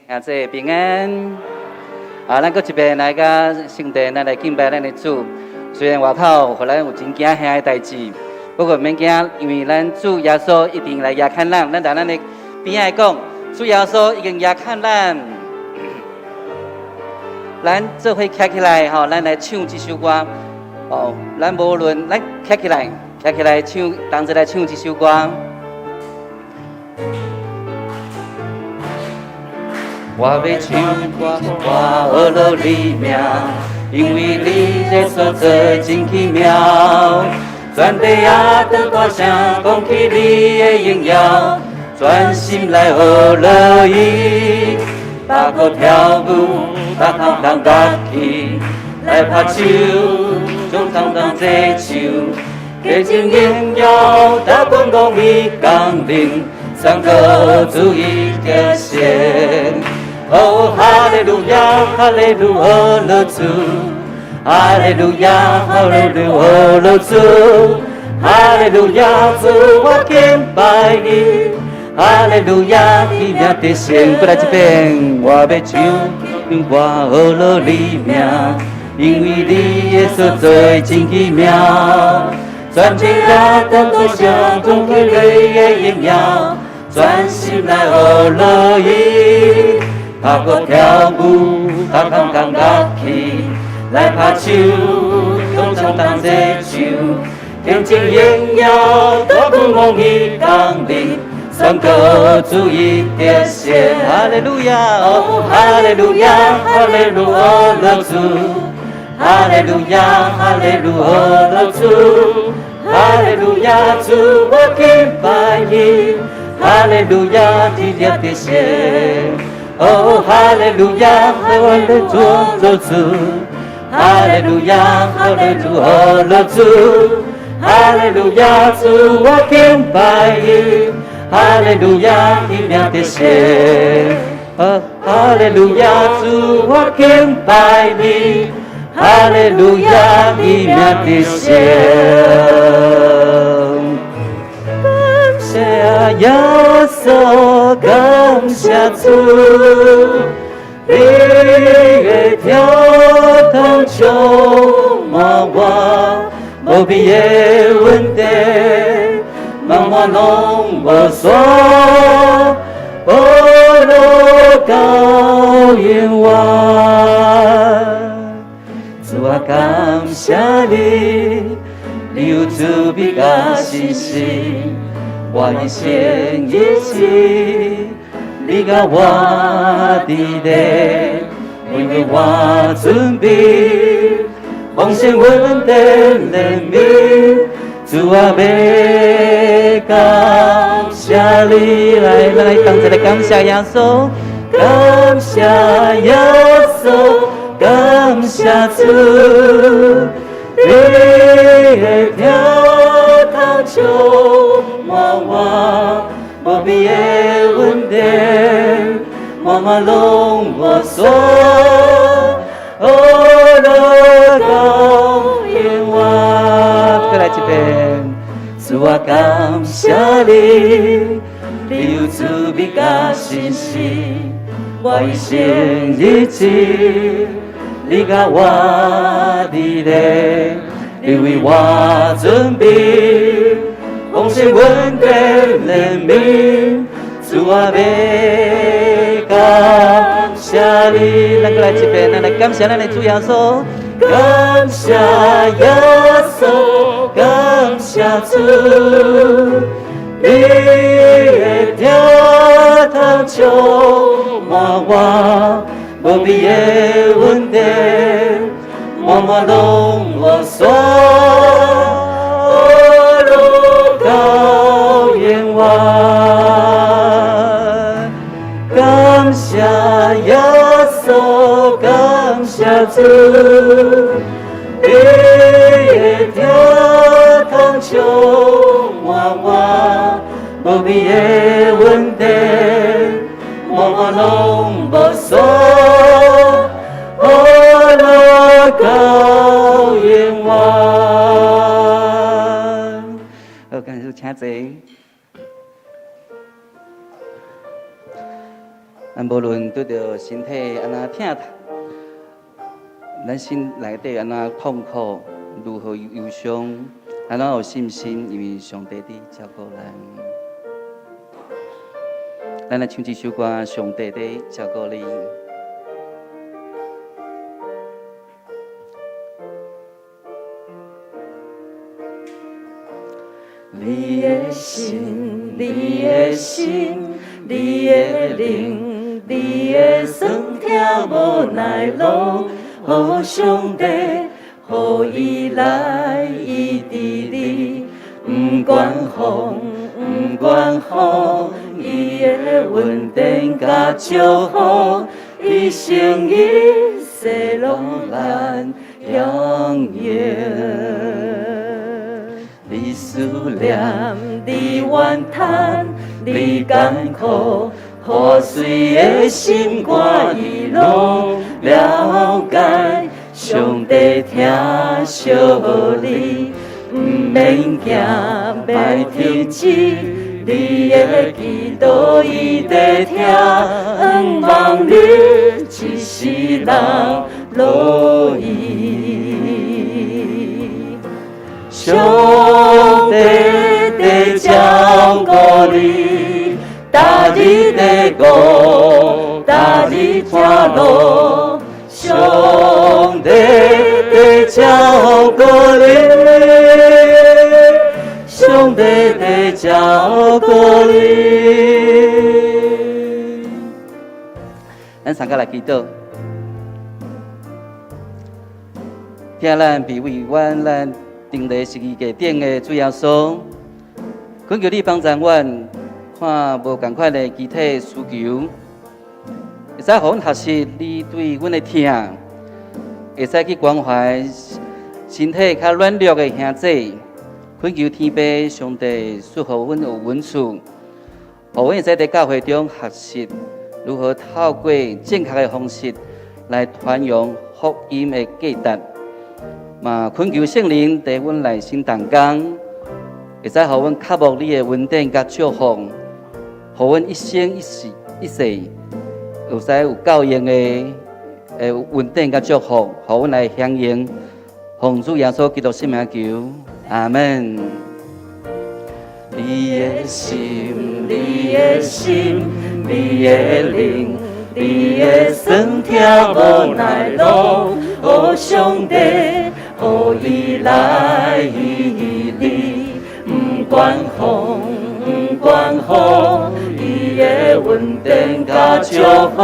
兄弟平安。咱搁一遍来甲圣殿，咱来敬拜咱的主。虽然外口互咱有真惊吓的代志，不过免惊，因为咱主耶稣一定来压看咱。咱在咱的边仔讲，主耶稣已经压看咱。咱做伙站起来吼，咱来唱这首歌。咱无论咱站起来唱，同齐来唱这首歌。我要唱歌，我落你名，因为你这所做真奇妙。全地也得大声讲起你的荣耀，专心来学乐意，大歌跳舞，大堂当乐器，来拍手，中堂当这手，洁净荣耀，大光光的降临，上高主伊的线。哦，哈利路亚，哈利路亚，乐主，哈利路亚，哈利路亚，乐主，哈利路亚，主我敬拜你，哈利路亚，你名的圣，过来这边，我要唱，我学了你名，因为你的所做真奇妙，全天下的多想中给你的荣耀，专心来学乐意。他个跳舞，他刚刚乐器，来拍手，中场当这手，天晴艳耀，大光光的降临，上高主伊的线，哈利路亚，哦，哈利路亚，哈利路亚，乐主，哈利路亚，哈利路亚，乐主，哈利路亚，主我敬拜你，哈利路亚，你的线。哦，哈利路亚，我的主，哈利路亚，哈利路亚，主，哈利路亚，主我敬拜你，哈利路亚，你名的圣，哈利路亚，主我敬拜你，哈利路亚，你名的圣。感谢耶稣，感谢主，你的跳动充满我，无边的问题，茫茫拢无所，我都高愿望。主啊，感谢你，你有慈悲甲信心。我一生一世，你甲我伫咧，因为我准备奉献阮的怜悯，主啊，要感谢你，来，同齐来感谢耶稣，感谢耶稣，感谢主，你的跳动充满我，无边的问题，茫茫拢无所，我都高愿望。再来一遍，主啊，感谢你，你有慈悲甲信心，我一生一世，你甲我伫咧，因为我准备。奉献阮的怜悯，主啊，要感谢你。咱过来一遍，咱来感谢咱的主耶稣，感谢耶稣，感谢主，你的跳动充满我，无边的问题，茫茫拢无所。高愿望，感谢耶稣，感谢主，你的跳动充满我，无边的问题，茫茫拢无所，我高愿望。请坐。无论对着身体安那疼痛，咱心内底安那痛苦，如何忧伤，咱有信心，因为上帝伫照顾咱。咱来唱一首歌，上帝伫照顾你。你的心，你的心，你的灵，你的酸痛无奈路，予上帝，予伊来医治你，不管风，不管雨，伊的稳定甲祝福，伊诚意使拢咱永远。你思念，你怨叹，你艰苦，破碎的心肝伊拢了解。上帝听惜你，不免惊，莫停止，你的祈祷伊在听，望你一世人乐意。上帝在照顾你，带你在路，带你穿路。上帝在照顾你，上帝在照顾你。咱三个来祈祷，听咱被委婉咱。定在十字架顶的主耶稣，恳求你帮助阮，看无共款的肢体需求，会使互阮学习你对阮的疼，会使去关怀身体较软弱的兄弟。恳求天父上帝赐互阮有稳处，互阮会使在教会中学习如何透过正确的方式来传扬福音的价值。嘛，恳求圣灵在阮内心动工，会使互阮克服你的稳定甲祝福，互阮一生一世有使有够用的稳定甲祝福，互阮来响应。奉主耶稣基督圣名求，阿门。你的心，你的心，你的灵，你的酸痛无奈路，予上帝。予伊来医治，不管风，不管雨，伊的稳定甲祝福，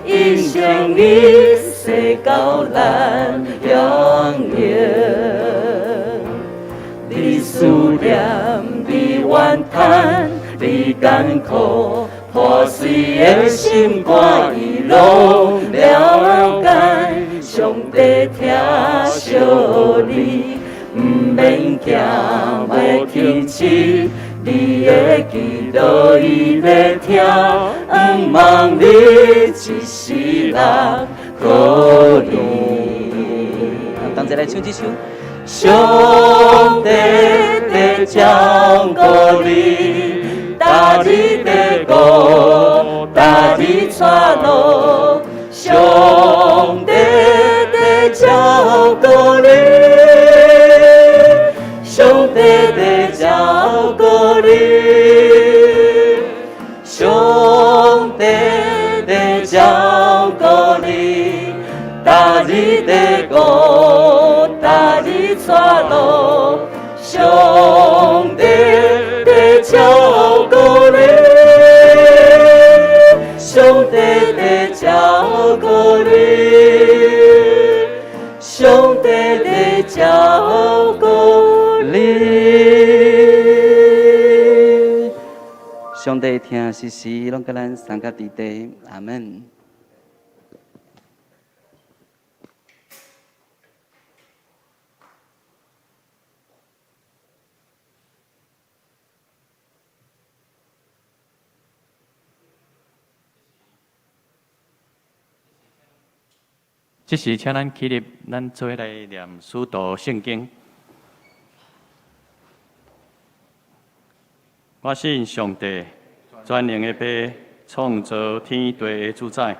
伊诚意使到咱永远。你思念，你怨叹，你艰苦，破碎的心肝伊拢了解。上帝听惜你，不免惊，莫停止，你的祈祷伊在听，望你一世人可以。同齐来唱这首。上帝在照顾你，带你在路，带你穿路。上帝在照顾你，上帝在照顾你，上帝在照顾你，带你在路，带你穿路。上帝在照顾你，上帝在照顾你，上帝在照顾你。上帝听时时拢甲咱三甲伫地，阿门。这时，请咱起立，咱做伙来念使徒圣经。我信上帝，全能的爸，创造天地的主宰。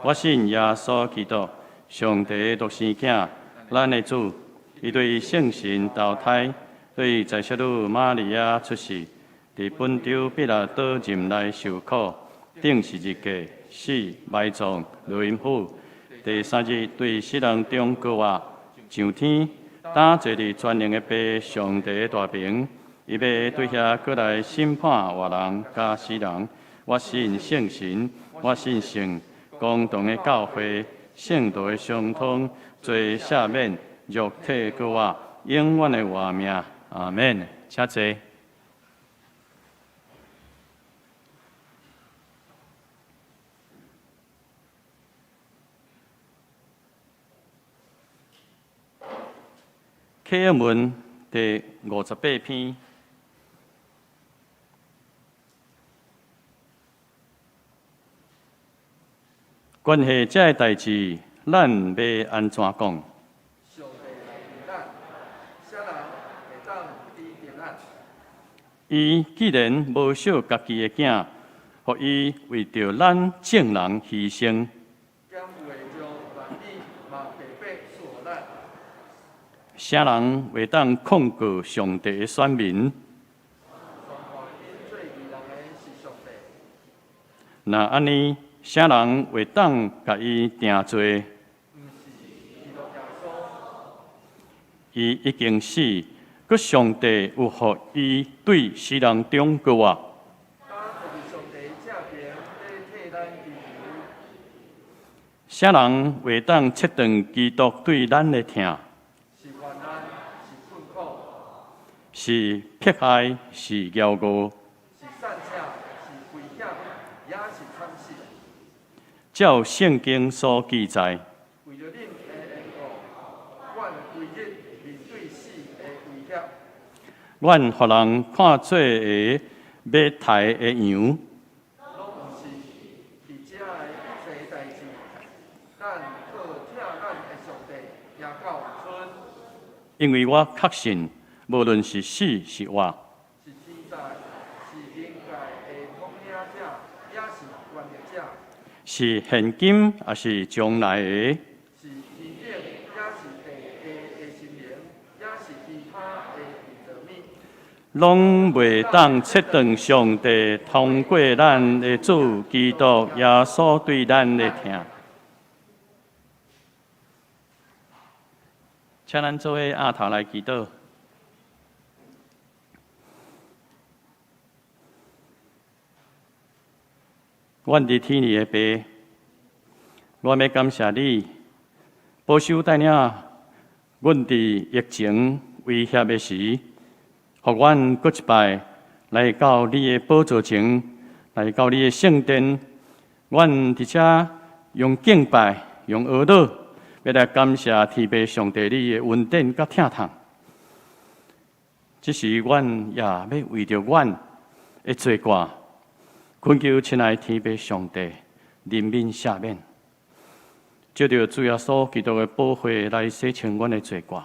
我信耶稣基督，上帝的独生囝，咱的主。伊对圣神投胎，对在小女玛利亚出世，伫本丢彼拉多任内受苦，顶十字架，死埋葬，落阴府。第三日对死人中搁活，上天，打坐伫全能的爸上帝的大屏，伊要对遐过来审判活人甲死人。我信圣神，我信圣公同的教会，圣道的相通，罪赦免，肉体搁活，永远的活命。阿免。请坐。启尔文第58篇。关系这个代志，咱要安怎讲？上帝来平安，啥人会当得平安？伊既然无惜家己的囝，互伊为着咱众人牺牲，将会将万米嘛白白所咱。啥人会当控告上帝的选民？全看因做义人的是上帝。那安尼，啥人会当甲伊定罪？基督耶稣，伊已经死，佮上帝有互伊对世人中搁活。当为上帝正平来替咱祈求。啥人会当切断基督对咱的疼？是患难，是困苦，是迫害，是骄傲。是善车，是危险，也是惨死。照圣经所记载，为着恁的缘故，阮规日面对死的威胁。阮互人看做会要杀的羊，拢毋是伫遮的一切代志，咱靠听咱的上帝也到村，因为我确信，无论是死是活，是天在，是灵界的统领者，也是管理者，是现今也是将来的，是天顶，也是地下的心灵，也是其他的宇宙物。拢袂当切断上帝通过咱的主基督耶稣对咱的疼。请咱做伙额头来祈祷。阮伫天里的爸，我要感谢你，保守带领阮伫疫情威胁的时，互阮搁一摆来到你的宝座前，来到你的圣殿，阮伫遮用敬拜、用祈祷，要来感谢天父上帝你的恩典甲疼痛。这时，阮也要为着阮的罪过，恳求亲爱天父上帝怜悯赦免，借着主耶稣基督的宝血来洗清阮的罪过。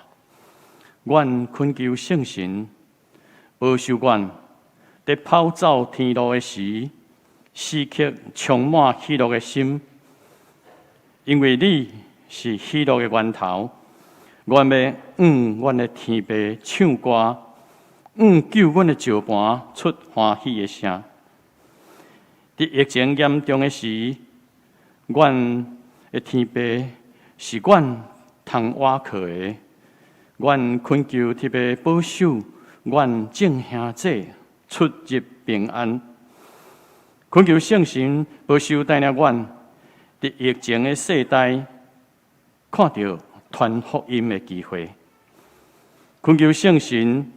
阮恳求圣神保守阮，在跑走天路的时，时刻充满喜乐的心，因为你是喜乐的源头。阮要阮的天父唱歌，救阮的石盘出欢喜的声。伫疫情严重的时，阮的天父是阮通倚靠的。阮恳求天父保守阮众兄弟出入平安，恳求圣神保守带领阮伫疫情的世代看到传福音的机会，恳求圣神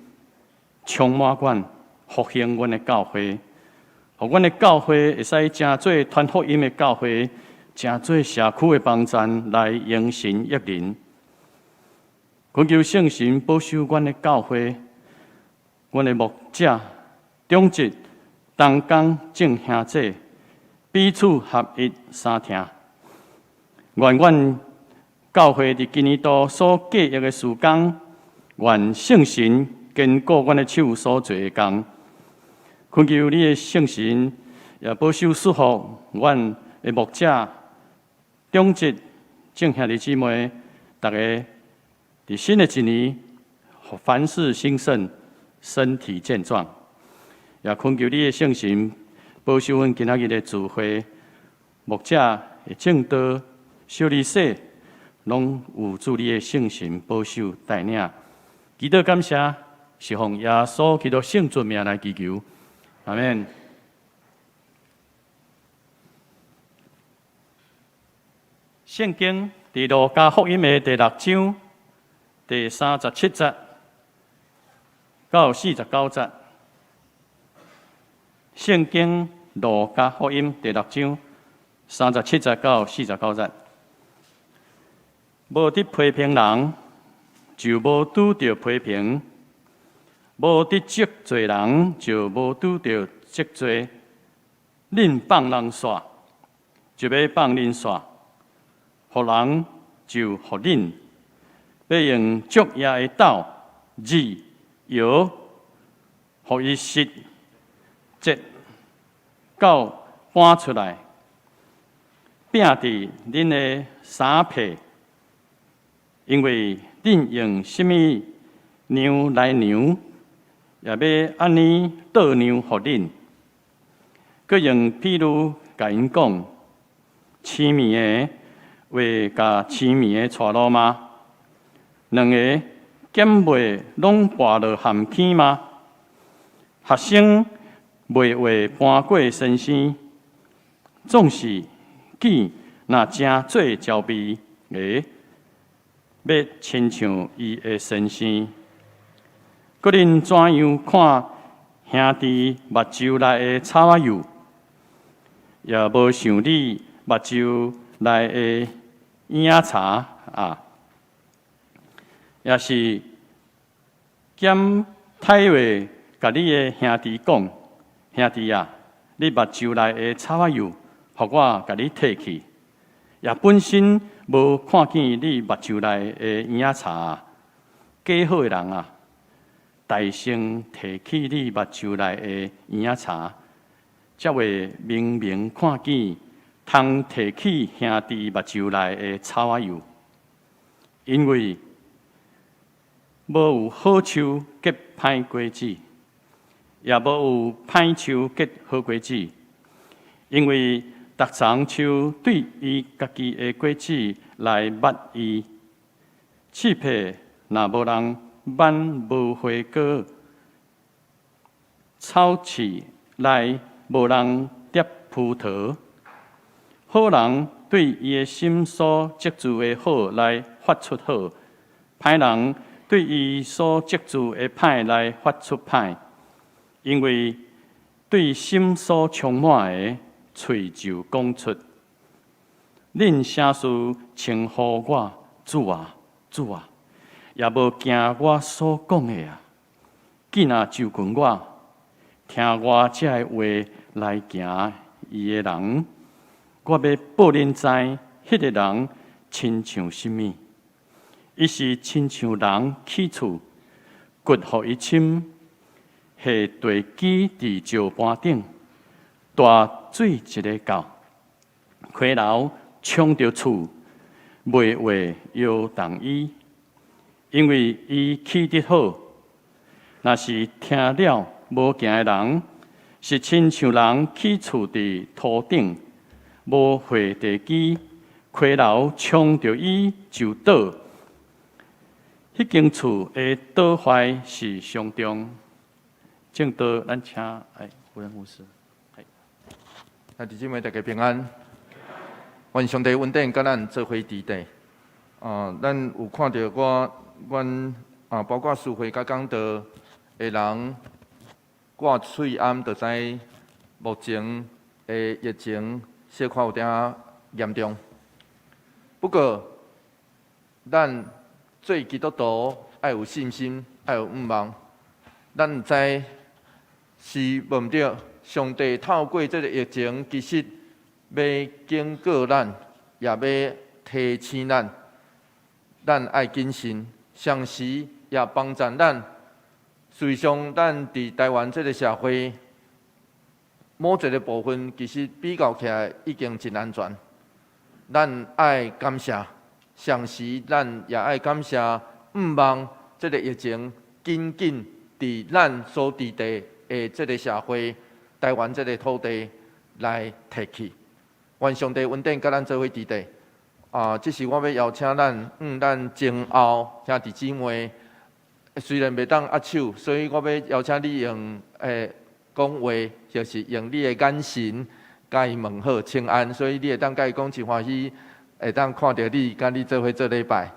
充满阮，复兴阮的教会，互阮的教会会使成做传福音的教会，成做社区的帮站来迎神益人。恳求圣神保守阮的教会，阮的牧者、长职、同工众兄弟彼此合一相听。愿阮教会伫今年度所计划的事工，愿圣神坚固阮的手所做的工。恳求你的圣神也保守束缚阮的牧者、长职、众兄弟姊妹，大家伫新的一年，凡事兴盛，身体健壮。也恳求你的圣神，保守阮今仔日的聚会，牧者的正道、小利息，拢有主你的圣神保守带领。祈祷感谢，是奉耶稣基督圣尊名来祈求，阿免。圣经伫路加福音的第6章第37节到49节。圣经路加福音第6章37节到49节。无得批评人，就无拄着批评；无得责罪人，就无拄着责罪。恁放人煞，就要放恁煞；互人就互恁。要用竹叶的刀、字、摇，互伊实折到搬出来，拼伫恁的衫被。因为恁用什么量来量，也要安尼倒量互恁。佮用譬如甲因讲，痴迷的为甲痴迷的带路吗？两个减袂拢跋落咸坑吗？学生袂话搬过先生，总是见若正做招味个。要亲像伊的先生，佮恁怎样看兄弟目睭内的草仔油，也无想你目睭内的影仔茶啊，也是减太话，甲你的兄弟讲，兄弟啊，你目睭内的草仔油，互我甲你摕去，也本身。无看见你目睭内的影仔茶，假好的人啊，大声提起你目睭内的影仔茶，才会明明看见，通提起兄弟目睭内的草仔油。因为无有好树结歹果子，也无有歹树结好果子，因为。逐丛树对伊家己的果子来捌伊，刺皮若无人挽无花果，草刺来无人摘葡萄。好人对伊的心所积聚的好来发出好，歹人对伊所积聚的歹来发出歹，因为对心所充满的。喙就讲出，恁啥事称呼我主啊主啊，也无惊我所讲的啊，紧啊就近我，听我这话来行伊的人，我要报恁知，迄个人亲像什么？伊是亲像人起厝，掘互伊深，下地基伫石盘顶。大水一个到，溪流冲着厝，袂话摇动伊，因为伊起得好。若是听了无行的人，是亲像人起厝伫土顶，无会地基，溪流冲着伊就倒。迄间厝的倒坏是上重。正道，咱请胡仁牧师。弟兄姊妹，大家平安。愿上帝稳定甲咱做伙伫地。咱有看到阮包括书会甲讲道的人挂喙暗，就知目前的疫情小可有点严重。不过，咱做基督徒要有信心，要有盼望。咱知是问着。上帝透过这个疫情，其实要警告咱，也要提醒咱，咱爱谨慎，同时也帮助咱。随上，咱伫台湾这个社会，某一个部分，其实比较起来已经真安全。咱爱感谢，上时咱也爱感谢，毋望这个疫情紧紧伫咱所伫地的这个社会、台湾这个土地来提起。愿上帝稳定甲咱做伙伫地。这是我要邀请咱前后兄弟姊妹，虽然袂当握手，所以我要邀请你用讲话，就是用你的眼神，甲伊问好请安，所以你会当甲伊讲真欢喜，会当看到你，甲你做伙做礼拜。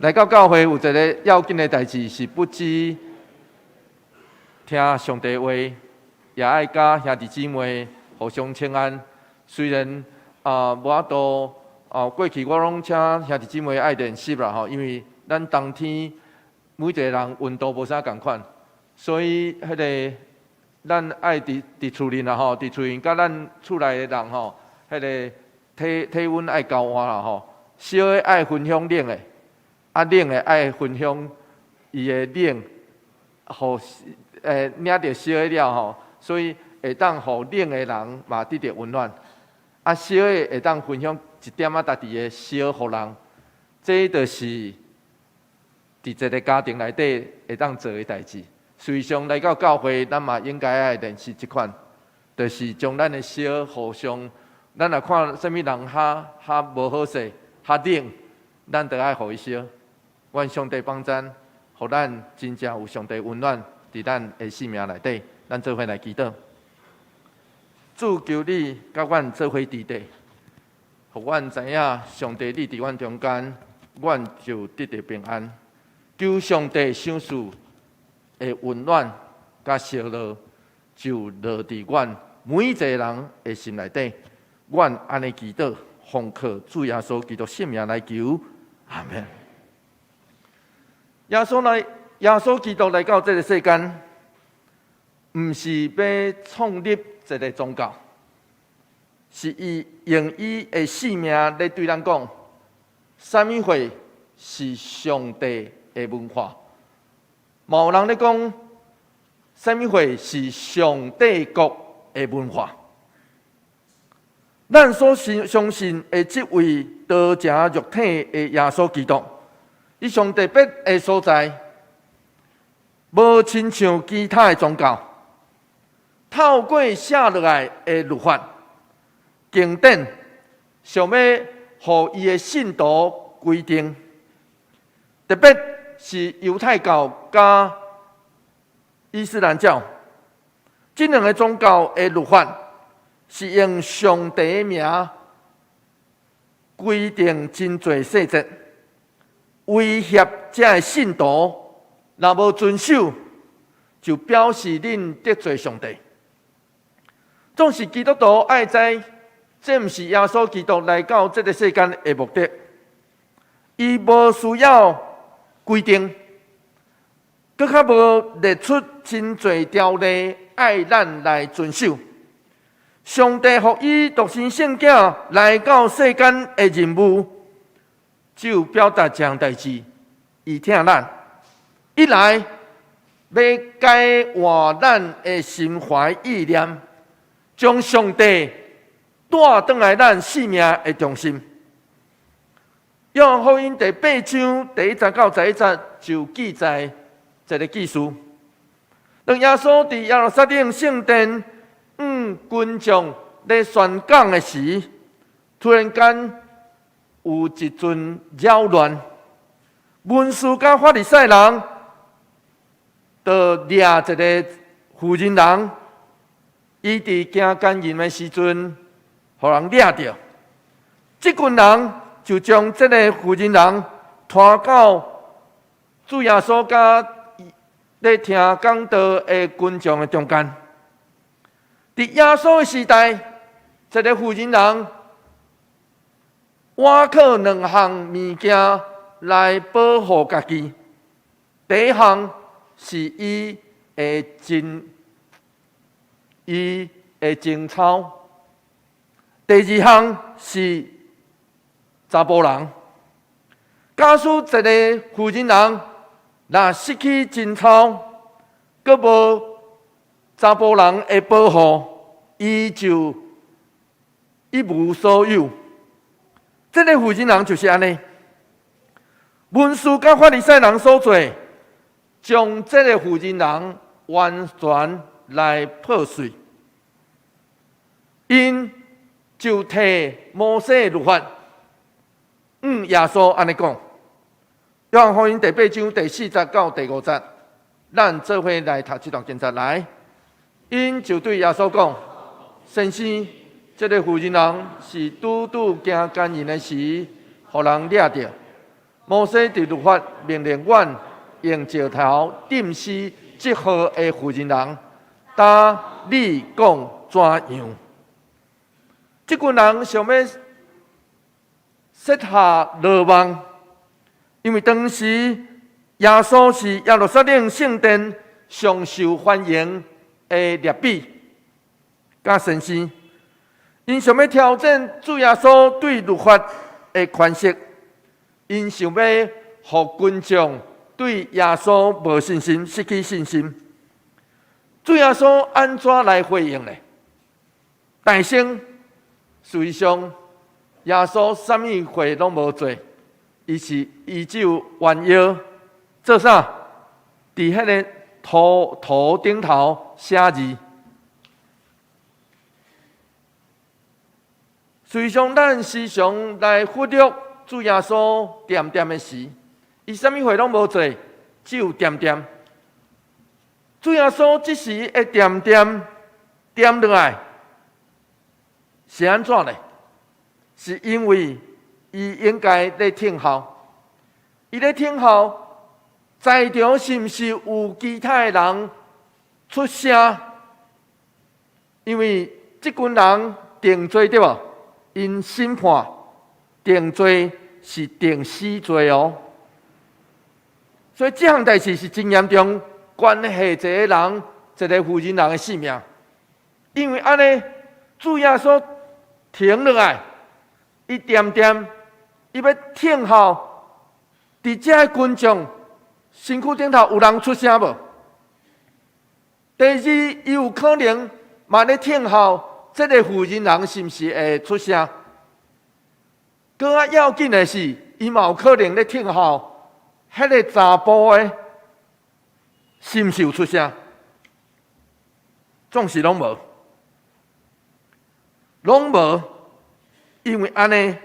来到教会有一个要紧的代志，是不止听上帝话，也爱甲兄弟姊妹互相请安。虽然无法度过去我拢请兄弟姊妹爱练习啦吼，因为咱冬天每一个人温度无啥共款。所以，咱爱伫厝里啦吼，伫厝里甲咱厝内的人吼，体温爱交换啦吼，烧的爱分享冷的，冷的爱分享伊的冷，互领着烧的了吼，所以会当互冷的人嘛得到温暖，烧的会当分享一点仔家己的烧互人，这就是伫一个家庭内底会当做的代志。随常来到教会，咱嘛应该爱练习这款，就是将咱的烧互相，咱若看什么人较无好势、较冷，咱就爱互伊烧。愿上帝帮咱，互咱真正有上帝温暖伫咱的生命内底。咱做伙来祈祷，主求你甲阮做伙伫地，互阮知影上帝你伫阮中间，阮就得到平安。求上帝赏赐的温暖甲烧热，就落伫阮每一个人的心内底。阮安尼祈祷，奉靠主耶稣基督圣名来求，阿门。耶稣基督来到这个世间，毋是要创立一个宗教，是伊用伊的性命来对咱讲，啥物货是上帝的文化。嘛有人咧讲，啥物货是上帝国的文化？咱所相信的这位道成肉体的耶稣基督，伊上特别的所在，无亲像其他的宗教，透过写落来的律法、经典，想要互伊的信徒规定，特别是犹太教甲伊斯兰教，这两个宗教的律法是用上帝的名规定真侪细节，威胁这个信徒，若无遵守，就表示恁得罪上帝。总是基督徒爱知，这毋是耶稣基督来到这个世间的目的，伊无需要规定，搁较无列出真侪条例爱咱来遵守。上帝予伊独生圣子来到世间的任务，只有表达这样代志，以听咱一来要解换咱的心怀意念，将上帝带转来咱生命的中心。约翰福音第8章第1节到11节就记载一个记事：当耶稣伫耶路撒冷圣殿群众咧宣讲的时，突然间有一阵扰乱，文士甲法利赛人就抓一个妇人人，伊伫行奸淫的时阵，互人抓着。这群人就将这个妇人人拖到主耶稣甲咧听讲道的群众的中间。伫耶稣的时代，一个妇人人倚靠两项物件来保护家己。第一项是伊的贞操，第二项是查甫人。假使一个妇人人若失去贞操，阁无查甫人的保护，伊就一无所有。这个负责人就是安尼，文士甲法利赛人所做，将这个负责人完全来破碎。因就摕摩西律法，耶稣安尼讲，约翰福音第8章第40到第50节，咱做伙来读这段经节来。因就对耶稣讲：“先生，这个负责人是拄行奸淫的时，互人抓着。摩西伫律法命令阮用石头钉死这号的负责人，但你讲怎样？”这群人想要设下罗网，因为当时耶稣是耶路撒冷圣殿上受欢迎的列比甲先生，因想要挑战主耶稣对律法的权势，因想要互群众对耶稣无信心，失去信心。主耶稣安怎来回应呢？大声。实际上，耶稣什么会拢无做，伊只有弯腰做啥？伫迄个头顶头写字。实际上，咱时常来忽略主耶稣点点的事，伊什么会拢无做，只有点点。主耶稣即时会点点点落来。是安怎呢？是因为伊应该在听候，伊在听候，在场是毋是有其他的人出声？因为这群人定罪对无？因审判定罪是定死罪哦。所以这项代志是真严重，关系一个人、一个负责人的性命。因为安尼，主耶稣停落来，伊点点，伊要听候，伫遮的群众身躯顶头有人出声无？第二，伊有可能嘛咧听候，这个负责人是毋是会出声？更较要紧的是，伊嘛有可能咧听候，迄个查甫的，是毋是有出声？总是拢无。拢无，因为安尼，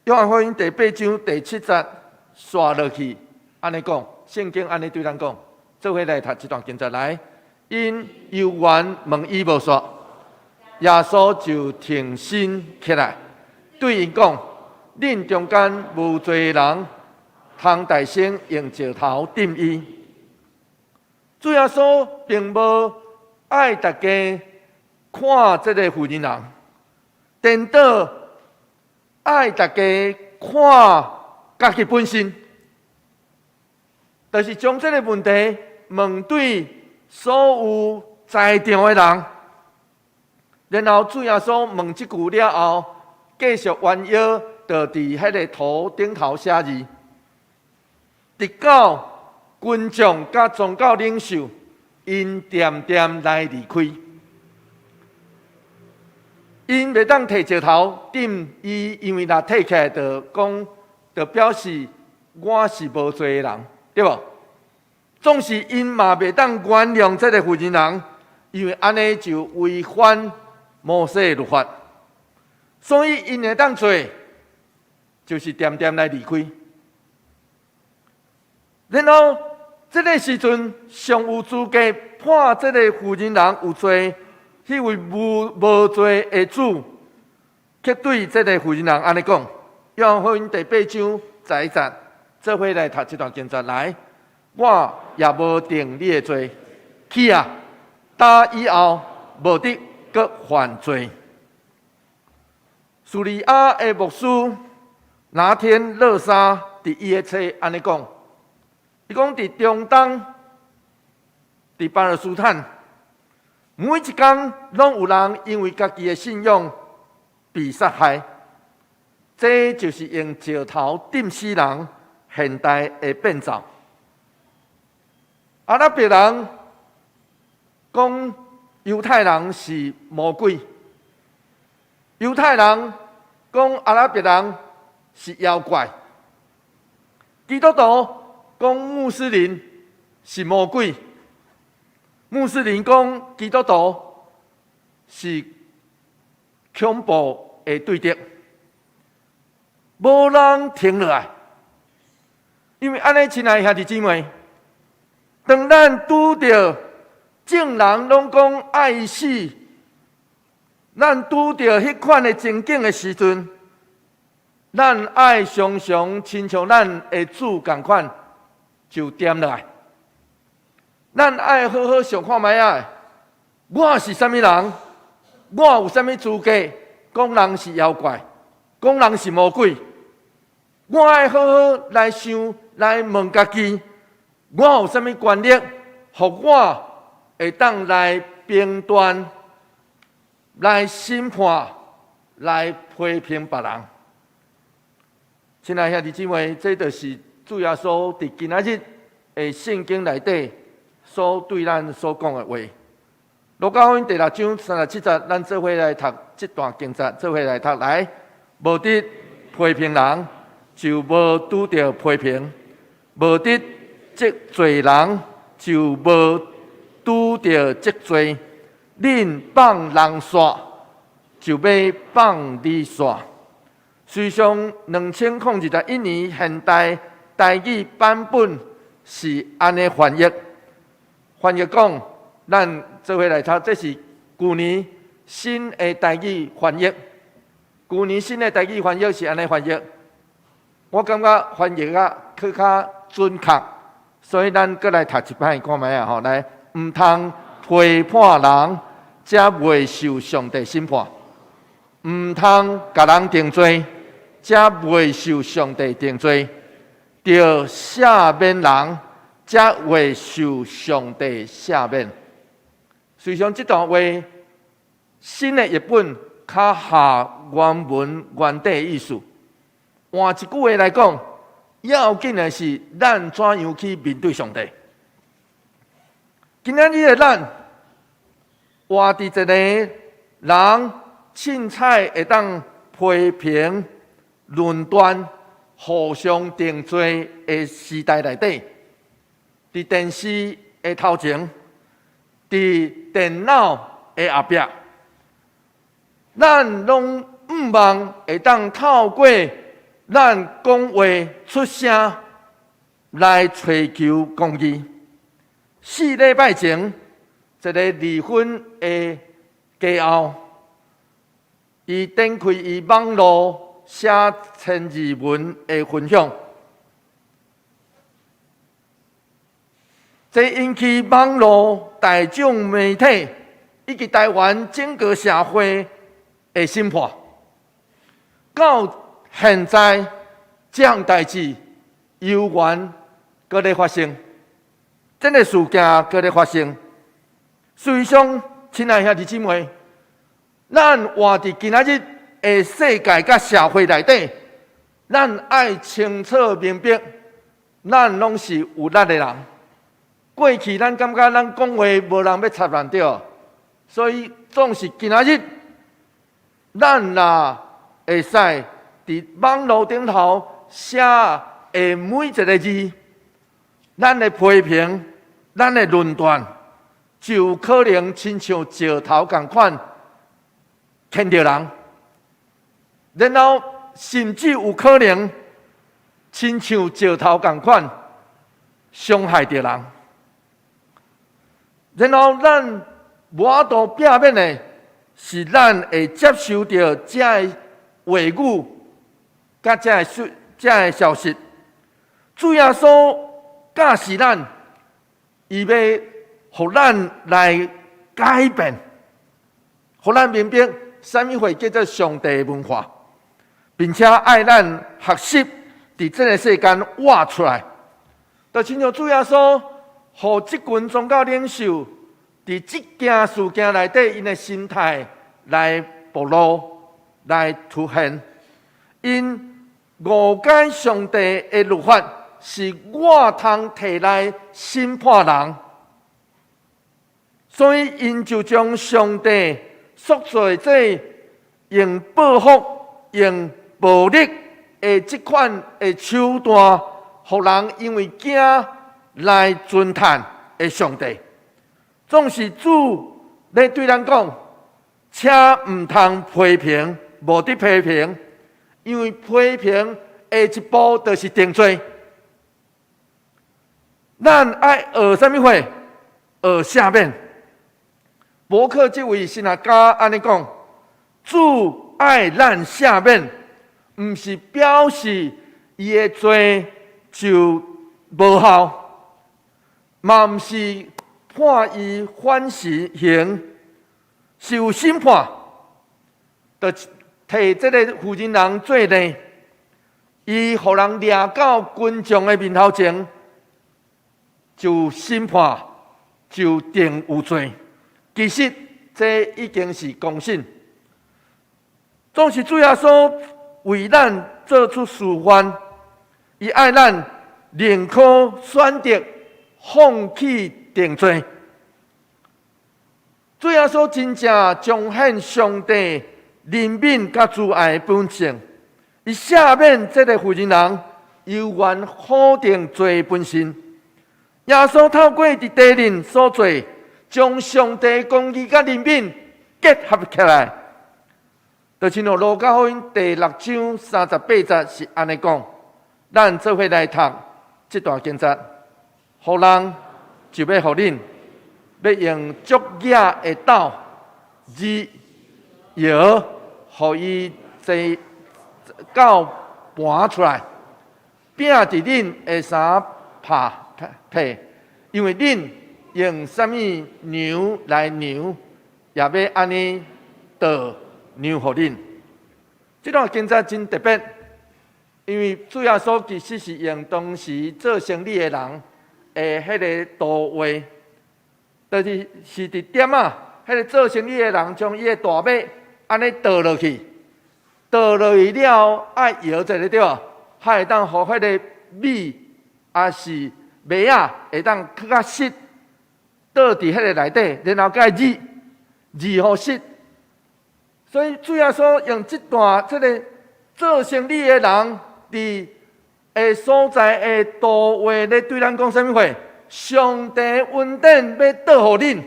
约翰福音第8章第7节刷落去，安尼讲，圣经安尼对咱讲，做伙来读这段经节来。因犹原问伊无说，耶稣就挺身起来，对因讲：“恁中间无罪人，通大声用石头钉伊。”主耶稣并无爱大家看这个负责人。颠倒爱大家看家己本身，就是将这个问题问对所有在场的人，然后主耶稣问这句了后，继续弯腰，就伫迄个头顶头写字，直到群众甲宗教领袖因点点来离开。因袂当摕石头钉伊，因为若摕起来，就讲，就表示我是无罪的人，对无？总是因嘛袂当原谅这个负责人，因为安尼就违反摩西的律法，所以因会当做，就是点点来离开。然后这个时阵，上有资格判这个负责人有罪。迄位无罪的主，却对这个负责人安尼讲：约翰福音第8章11节，做伙来读这段经节来。我也无定你的罪，去啊！打以后无得搁犯罪。叙利亚的牧师拿天勒沙伫伊的册安尼讲，伊讲伫中东，伫巴勒斯坦。每一天，拢有人因为家己的信仰被杀害，这就是用石头钉死人现代的变造。阿拉伯人讲犹太人是魔鬼，犹太人讲阿拉伯人是妖怪，基督徒讲穆斯林是魔鬼，穆斯林讲基督徒是恐怖的对敌，无人停落来。因为安尼，亲爱的兄弟姊妹，当咱拄着众人拢讲爱死，咱拄着迄款的情景的时阵，咱爱常常亲像咱的主同款，就点落来。咱爱好好想看卖啊！我是啥物人？我有啥物资格讲人是妖怪，讲人是魔鬼？我爱好好来想，来问家己，我有啥物权利，互我会当来评断、来审判、来批评别人？亲爱的兄弟姊妹，这就是主耶稣伫今仔日的圣经内底所对咱所讲的话。路加福音第6章37节，咱做伙来读这段经节，做伙来读来。无得批评人，就无拄着批评；无得责罪人，就无拄着责罪。恁放人线，就要放你线。随上2021年现代台语版本是安尼翻译。翻译讲，咱做伙来读，这是去年新的台语翻译。去年新的台语翻译是安尼翻译，我感觉翻译啊更较准确，所以咱再来读一摆看卖啊吼，来，唔通批判人，才袂受上帝审判；唔通甲人定罪，才袂受上帝定罪；着赦免人，才会受上帝赦免。随上这段话，新的译本较下原文原底的意思。换一句话来讲，要紧的是咱怎样去面对上帝。今仔日的咱，活伫一个人凊彩会当批评、论断、互相定罪的时代内底。伫电视的头前，伫电脑的后壁，咱拢毋望会当透过咱讲话出声来追求公义。4礼拜前，一个离婚的家后，伊展开伊网络写千字文的分享。这引起网络大众媒体以及台湾整个社会的审判。到现在，这项代志犹原搁在发生，这个事件搁在发生。虽上，亲爱兄弟姊妹，咱活伫今仔日的世界甲社会内底，咱爱清楚明白，咱拢是有力的人。过去咱感觉咱讲话无人要插咱着，所以总是今仔日，咱若会使伫网络顶头写的每一个字，咱的批评、咱的论断，就可能亲像石头共款牵着人，然后甚至有可能亲像石头共款伤害着人。然后咱无法度避免的是，咱会接受到这个话语，甲这个消息。主耶稣教示咱，伊要互咱来改变，互咱明白什么会叫做上帝文化，并且爱咱学习伫这个世间活出来。就亲像主耶稣。互这群宗教领袖伫这件事件内底，因的心态来暴露、来凸显。因误解上帝的律法，是我通摕来审判人。所以因就将上帝塑造这用报复、用暴力的这款的手段，互人因为惊来尊叹的上帝。总是主咧对咱讲，请唔通批评，无得批评，因为批评的一步就是定罪。咱爱学什么货？学下面。伯克这位神学家安尼讲：主爱咱下面，唔是表示伊的罪就无效，嘛唔是判伊反死刑，受审判，就替这个负责人做呢，伊互人抓到群众的面头前，就审判，就定有罪。其实这已经是公信，总是主耶稣为咱做出示范，伊爱咱宁可选择放弃定罪。主耶稣真正彰显上帝怜悯甲慈爱的本性，伊赦免这个负责人，有缘否定罪本身。耶稣透过伫地人所做，将上帝公义甲怜悯结合起来，就亲像路加福音第6章38节是安尼讲。咱做伙来读这段经节，互人就要互恁，要用足野的刀、日药，互伊坐到盘出来，拼伫恁的衫拍皮，因为恁用什么牛来牛，也要安尼倒牛互恁。这段经节真特别，因为主耶稣其实是用当时做生意的人的迄个图画，就是伫点啊，迄个做生意的人将伊的大马安尼倒落去，倒落去了，爱摇者对吧？还会当互迄个米也是麦啊，会当更较实。倒伫迄个内底，然后甲伊日互湿。所以主耶稣用这段这个做生意的人伫的所在的图画咧，对咱讲什么话？上帝恩典要倒互恁，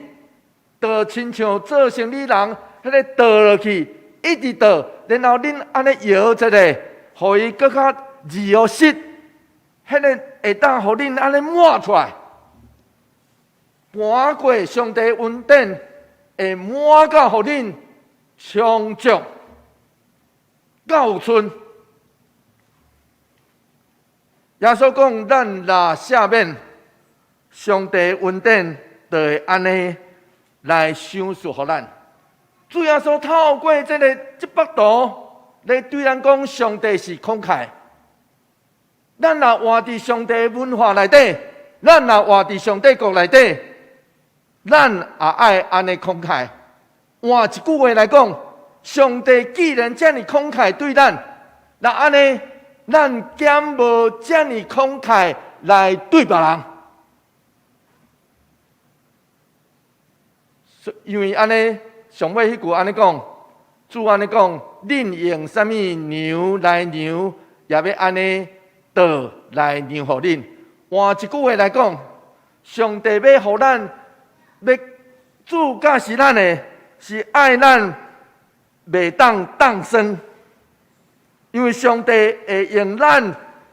就亲像做生意人迄个倒落去，一直倒，然后恁安尼摇一个，互伊更较日互湿，迄个会当互恁安尼抹出来。盘过上帝恩典，会满到互恁充足到有剩。耶稣讲，咱若赦免上帝恩典，就会安尼来赏赐互咱。主耶稣透过这幅图来对咱讲，上帝是慷慨。咱若活伫上帝文化内底，咱若活伫上帝国内底。咱也爱安尼慷慨。换一句话来讲，上帝既然这么慷慨对咱，那安尼，咱减无这么慷慨来对别人。因为安尼，上尾迄句安尼讲，主安尼讲，恁用什么牛来牛，也要安尼倒来牛互恁。换一句话来讲，上帝要互咱。要主教是咱的，是爱咱袂当生，因为上帝会用咱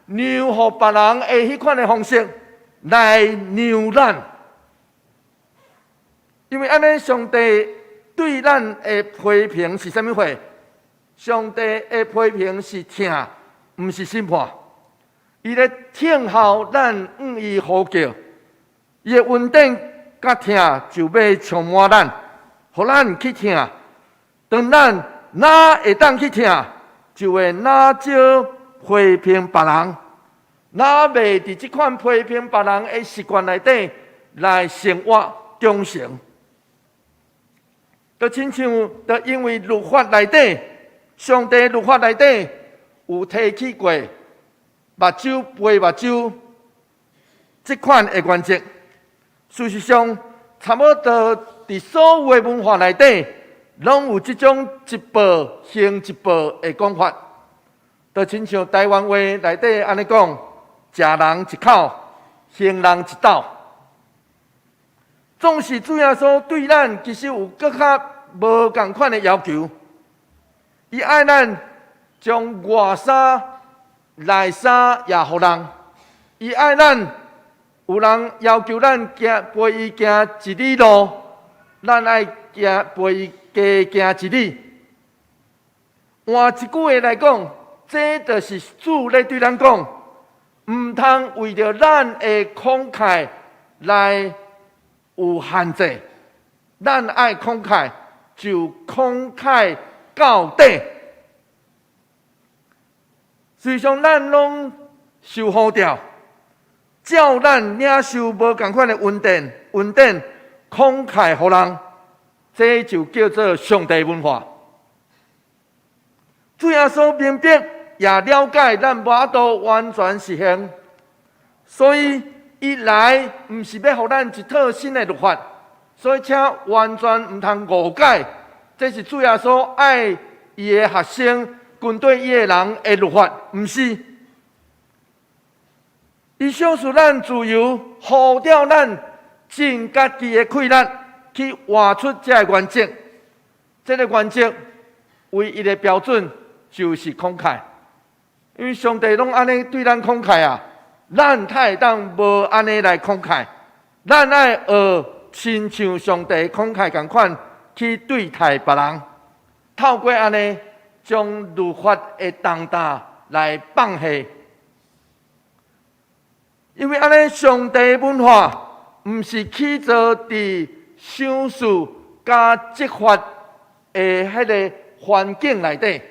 让互别人的迄款的方式来让咱，因为安尼上帝对咱的批评是啥物货？上帝的批评是疼，毋是审判。伊咧听候咱向伊呼叫，伊的恩典。甲疼就要充满咱，互咱去疼。当咱哪会当去疼，就会哪少批评别人，哪袂伫即款批评别人的习惯内底来生活忠诚。就亲像，就因为律法内底，上帝律法内底有提起过目睭陪目睭即款的原则。事实上，差不多伫所有的文化内底，拢有即种一步行一步的讲法，就亲像台湾话内底安尼讲：食人一口，行人一斗。总是主耶稣对咱其实有更较无共款的要求，伊爱咱将外衫、内衫也互人，伊爱咱有人要求咱陪伊行一里路，咱爱陪伊加行一里。换一句话来讲，这就是主咧对咱讲，唔通为着咱的慷慨来有限制，咱爱慷慨就慷慨到底。虽然咱拢受呼召，照咱领受无共款的恩典，慷慨互人，这就叫做上帝文化。主耶稣明白也了解咱无法度完全实行，所以伊来毋是要互咱一套新的律法，所以请完全毋通误解，这是主耶稣爱伊的学生、军队伊的人的律法，毋是。伊想使咱自由，呼召咱尽家己的气力去活出这个原则。这个原则唯一的标准就是慷慨，因为上帝拢安尼对咱慷慨啊，咱太当无安尼来慷慨，咱爱学亲像上帝慷慨共款去对待别人，透过安尼将律法的重担来放下。因为安尼，上帝文化毋是起造伫赏识加执法的迄个环境内底。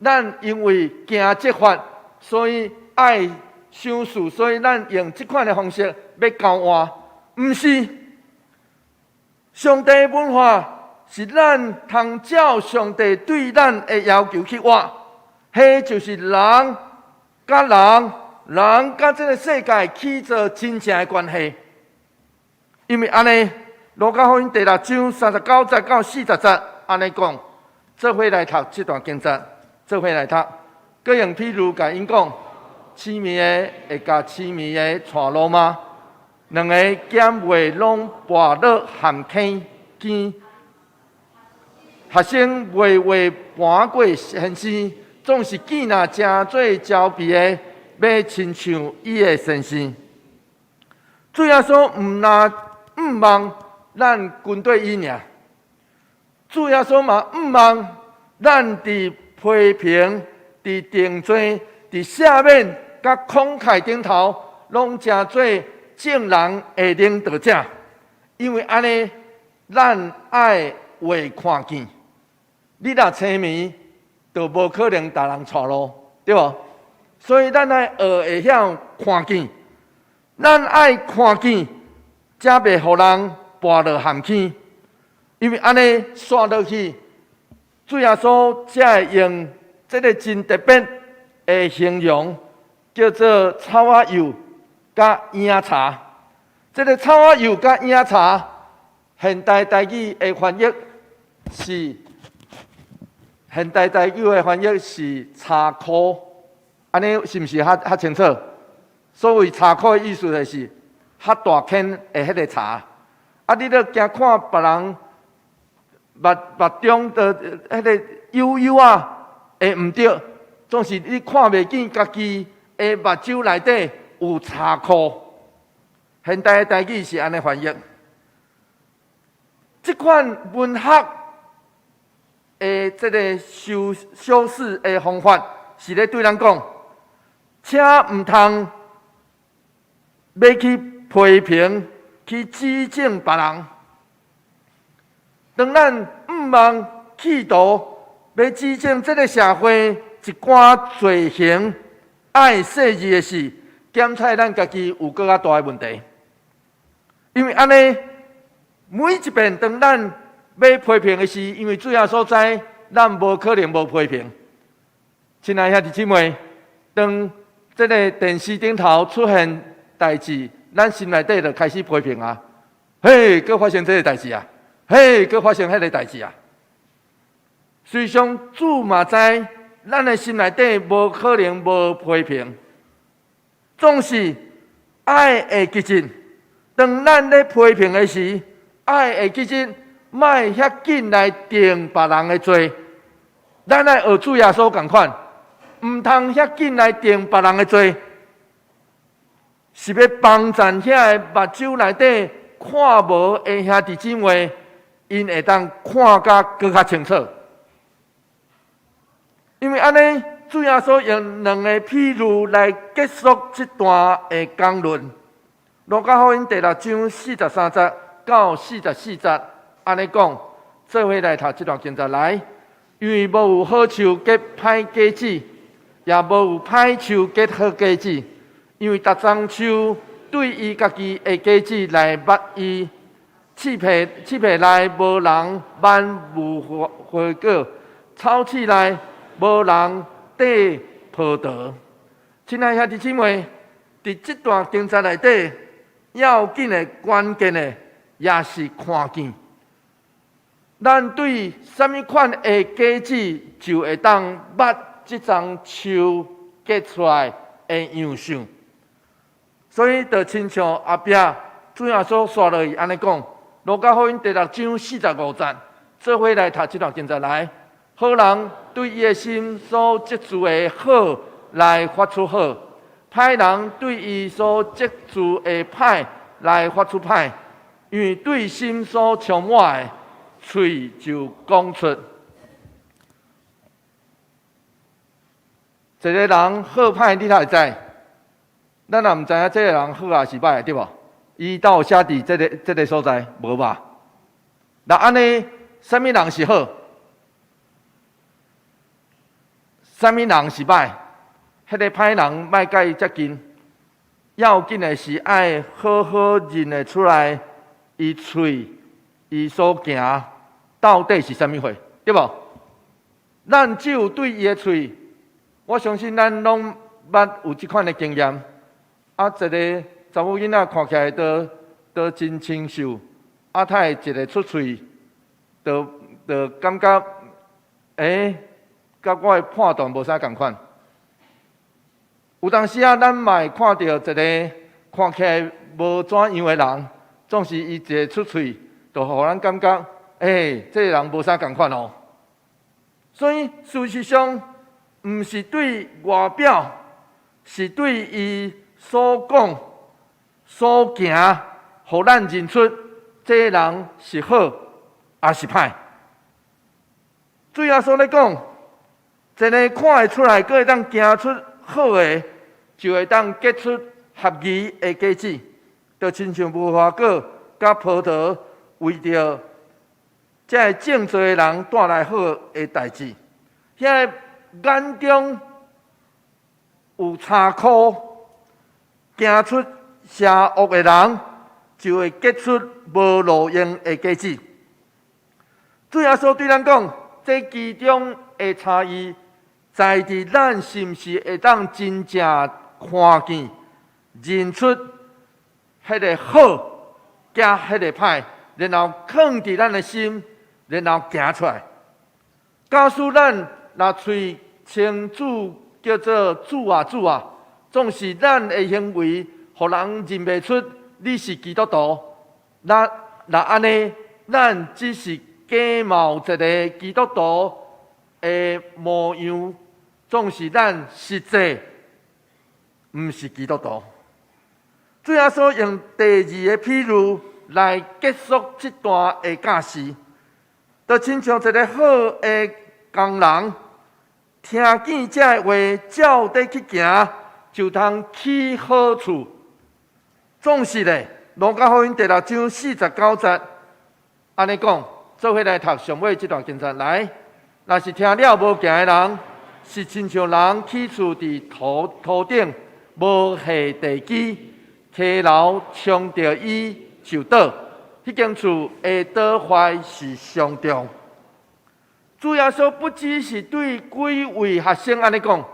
咱因为惊执法，所以爱赏识，所以咱用这款的方式要交换，毋是。上帝文化是咱通照上帝对咱的要求去活，迄就是人甲人。人甲这个世界起造真正的关系，因为安尼，路加福音第6章39节到40节安尼讲，做伙来读这段经节，做伙来读。各用譬如甲因讲，痴迷的会甲痴迷的带路吗？两个减话拢跋落陷坑边，学生话搬过现实，总是见若真做焦皮的。要亲像伊的先生，主耶稣毋望咱军队伊尔，主耶稣嘛毋望咱伫批评、伫定罪、伫赦免、甲慷慨顶头，拢成做正人的领导者。因为安尼，咱爱话看见，你若痴迷，就无可能带人带路，对无？所以咱爱学会晓看见，咱爱看见，才袂互人跋落陷阱。因为安尼刷落去，主耶稣才会用这个真特别的形容，叫做草仔油甲影茶。这个草仔油甲影茶，现代台语的翻译是茶科。安尼是毋是较清楚？所谓茶科的意思就是较大坑的迄个茶。啊，你咧惊看别人目中的迄个幽幽啊，会毋对，总是你看袂见家己的目睭内底有茶科。现代的台语是安尼翻译。这款文学的这个修饰的方法，是咧对咱讲。请毋通要去批评、去指正别人。当咱毋望企图要指正这个社会一寡罪行、爱世事的事，检查咱家己有更较大的问题。因为安尼，每一遍当咱要批评的时，因为主要所在，咱无可能无批评。亲爱兄弟姊妹，当这个电视顶头出现代志，咱心内底就开始批评啊！嘿，佮发生这个代志啊，嘿，佮发生迄个代志啊。虽上主嘛知，咱的心内底无可能无批评，总是爱会记进。当咱咧批评的时，爱会记进，莫遐紧来定别人的罪。咱来学主耶稣共款，唔通遐紧来定别人的罪，是要帮助遐个目睭内底看无的兄弟姊妹，因会当看甲更较清楚。因为安尼，主耶稣用两个譬喻来结束这段的讲论。路加福音第6章43节到44节，安尼讲，做伙来读这段经节来。因为无有好树结歹果子，也无有歹树结好果子。因为逐丛树对伊家己的果子来捌伊，刺皮内无人挽无花果，草刺内无人缀葡萄。亲爱兄弟姊妹，伫这段经节内底，要紧的关键的也是看见。咱对什么款的果子，就会当捌这丛树结出来的样相。所以，就亲像后壁主耶稣刷落去安尼讲，路加福音第6章45节，做伙来读这段经节来。好人对伊的心所积聚的好来发出好，歹人对伊所积聚的歹来发出歹，因为对心所充满的，嘴就讲出。一个人好歹，你哪会知？咱也毋知影这个人好啊是歹，对无？伊到写伫这个所在无吧？那安尼，什么人是好？什么人是歹？迄个歹人莫甲伊接近，要紧的是爱好好认得出来，伊喙伊所行到底是啥物货，对无？咱只有对伊的喙，我相信咱拢捌有即款的经验。啊，一个查某囡仔看起来都真清秀，啊，他会一个出喙，就感觉，甲我的判断无啥共款。有当时啊，咱嘛会看到一个看起来无怎样的人，总是伊一个出喙，就互咱感觉，这个人无啥共款哦。所以事实上，毋是对外表，是对伊所讲、所行，互咱认出这个人是好，还是歹。主耶稣咧讲，一个看会出来，佫会当行出好的，就会当结出合宜的果子，就亲像无花果甲葡萄，为着才会正做的人带来好的代志。遐眼中有查苦，行出邪恶的人，就会结出无路用的果子。主耶稣对咱讲，这其中的差异，在于咱是毋是会当真正看见、认出迄个好，加迄个歹，然后放伫咱的心，然后行出来。假使咱若喙称主叫做主啊主啊，总是咱的行为，互人认袂出你是基督徒。那安尼，咱只是假冒一个基督徒的模样，总是咱实际毋是基督徒。主耶稣用第2个譬喻来结束这段的教示，就亲像一个好的工人，听见这话，照地去行，就通起好处。总是咧，路加福音第6章49节，安尼讲，做伙来读上尾这段经节来。若是听了无行的人，是亲像人起厝伫土顶，无下地基，溪流冲着伊就倒，迄间厝会倒坏是上重。主耶稣不只是对几位学生安尼讲，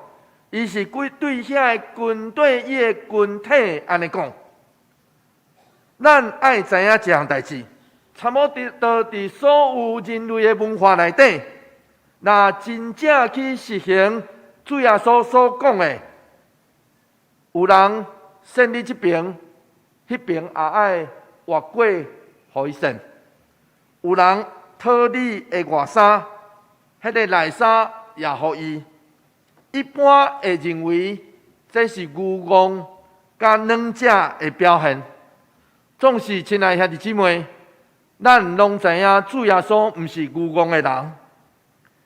伊是对遐个军队伊个群体安尼讲。咱爱知影一项代志，差不多伫所有人类的文化内底，若真正去实行主耶稣所讲的，有人胜利这边，迄边也爱越过互伊胜；有人讨你的外衫，迄个内衫也互伊。一般会认为这是愚妄甲软者的表现。总是亲爱兄弟姊妹，咱拢知影主耶稣毋是愚妄的人，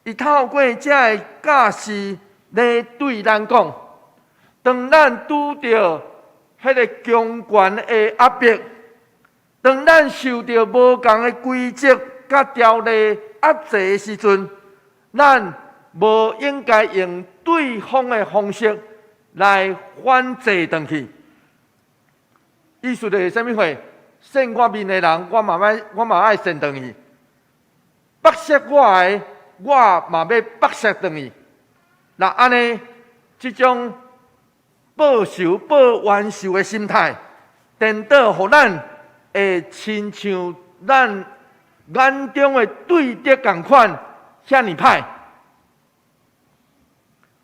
伊透过这个教示来对咱讲，当咱拄着迄个强权的压迫，当咱受到无共的规则甲条例压制的时阵，咱无应该用对方的方式来反制回去。意思就是啥物货？胜我面的人，我嘛爱胜回去；剥削我的，我嘛要剥削回去。那安尼，这种报仇、报冤仇的心态，颠倒互咱会亲像咱眼中的对敌同款，遐尼歹。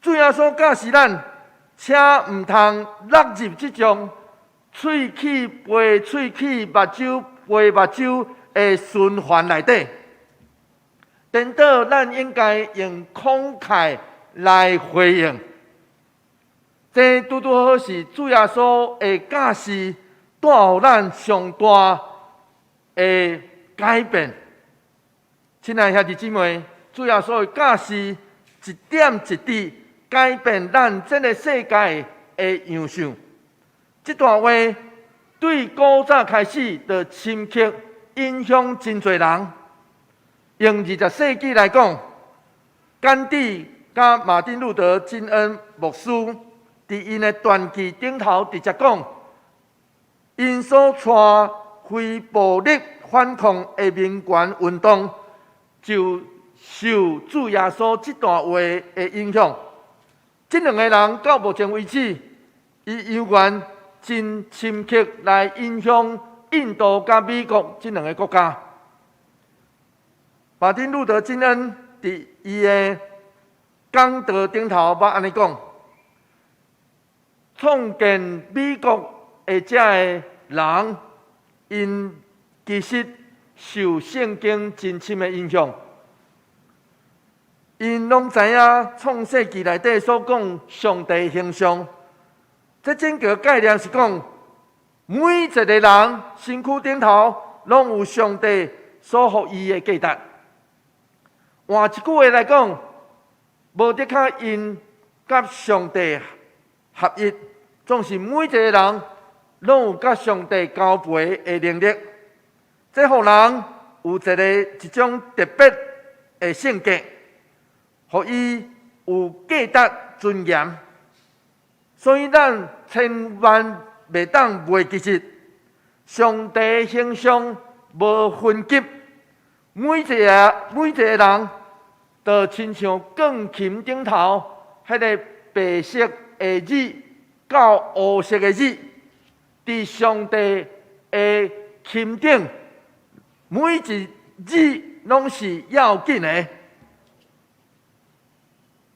主耶稣教示咱，请毋通落入这种喙齿陪喙齿、目睭陪目睭的循环内底。颠倒，咱应该用慷慨来回应。这拄拄好是主耶稣的教示，带予咱上大的改变。亲爱兄弟姊妹，主耶稣的教示一点一滴改变咱这个世界的样相。这段话对古早开始就深刻影响真侪人。用20世纪来讲，甘地甲马丁路德金恩牧师伫因的传记顶头直接讲，因所带非暴力反抗的民权运动，就受主耶稣这段话的影响。这两个人到目前为止，伊犹原真深刻来影响印度甲美国这两个国家。马丁路德金恩伫伊的讲道顶头捌安尼讲，创建美国的这个人，因其实受圣经真深的影响。因拢知影创世纪内底所讲上帝形象，这整个概念是讲，每一个人身躯顶头拢有上帝所予伊的价值。换一句话来讲，无得靠因甲上帝合一，总是每一个人拢有甲上帝交陪的能力。这互人有一种特别的性格。互伊有价值尊严，所以咱千万袂当袂记住，上帝形象无分级，每一个人都亲像钢琴顶头迄个白色的字到黑色的字，伫上帝的琴顶，每一字拢是要紧的。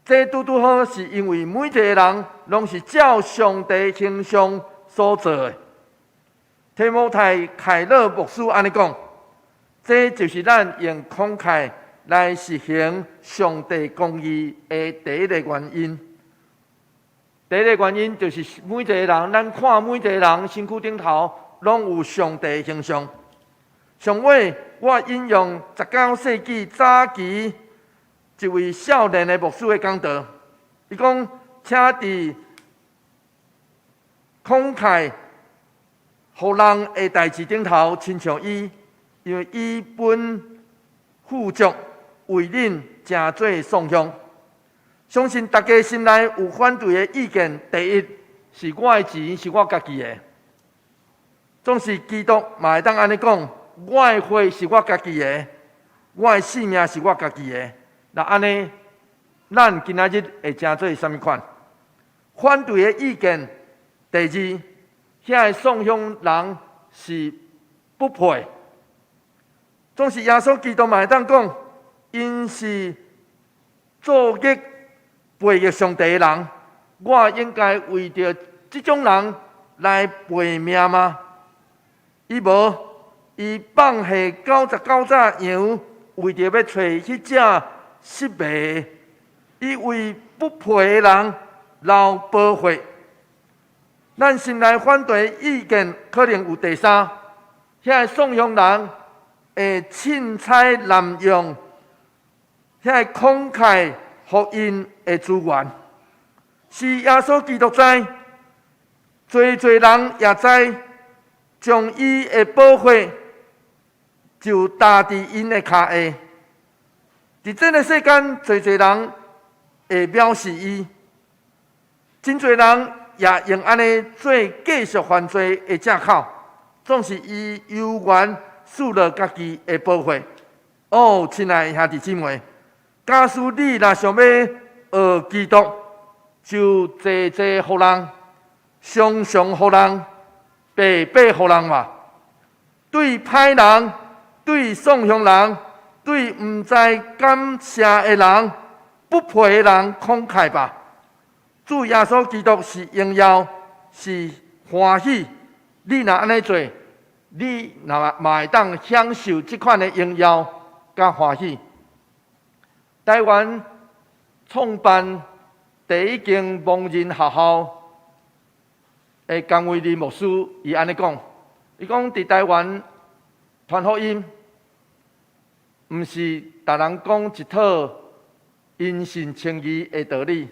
这拄拄好是因为每一个人拢是照上帝形象所做的。提摩太凯勒牧师安尼讲，这就是咱用慷慨来实行上帝公义的第一个原因。第一个原因就是每一个人，咱看每一个人身躯顶头拢有上帝形象。上尾我引用19世纪早期一位少年的牧师的讲道，伊讲，请伫慷慨、互人的代志顶头亲像伊，因为伊本富足，为恁诚做颂扬。相信大家心内有反对的意见，第一是我的钱是我家己的，总是基督嘛会当安尼讲，我的血是我家己的，我的性命是我家己的。那安尼，咱今仔日会诚做啥物款？反对的意见，第二，遐个颂扬人是不配。总是耶稣基督嘛会当讲，因是作孽背逆上帝的人，我应该为着这种人来赔命吗？伊无，伊放下99只羊，为着要找迄只失迷，伊为不配的人留保护。咱心内反对意见可能有第三，遐送养人会凊彩滥用遐慷慨福音的资源，是耶稣基督知，侪人也知，将伊的保护就搭伫因的脚下。伫这个世间，侪人会藐视伊，真侪人也用安尼做继续犯罪的借口，总是伊有缘输了家己的保护。哦，亲爱的兄弟姊妹，假使你若想要学基督，就济互人，常互人，白互人嘛。对歹人，对送养人，对毋知感谢的人，不配的人慷慨吧。主耶稣基督是荣耀，是欢喜。你若安尼做，你嘛会当享受这款的荣耀甲欢喜。台湾创办第一间盲人学校的江伟利牧师，伊安尼讲，伊讲伫台湾传福音，毋是逐人讲一套因信称义的道理。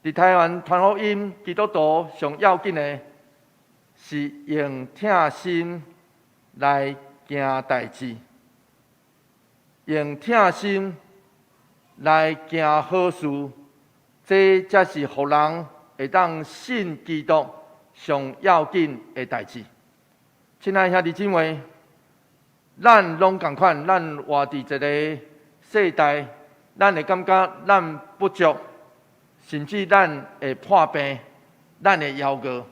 伫台湾传福音，基督徒上要紧的是用疼心来行代志，用疼心来行好事，这才是互人会当信基督上要紧的代志。亲爱兄弟姊妹，咱拢同款，咱活伫一个世代，咱会感觉咱不足。甚至咱会破病，咱会夭折，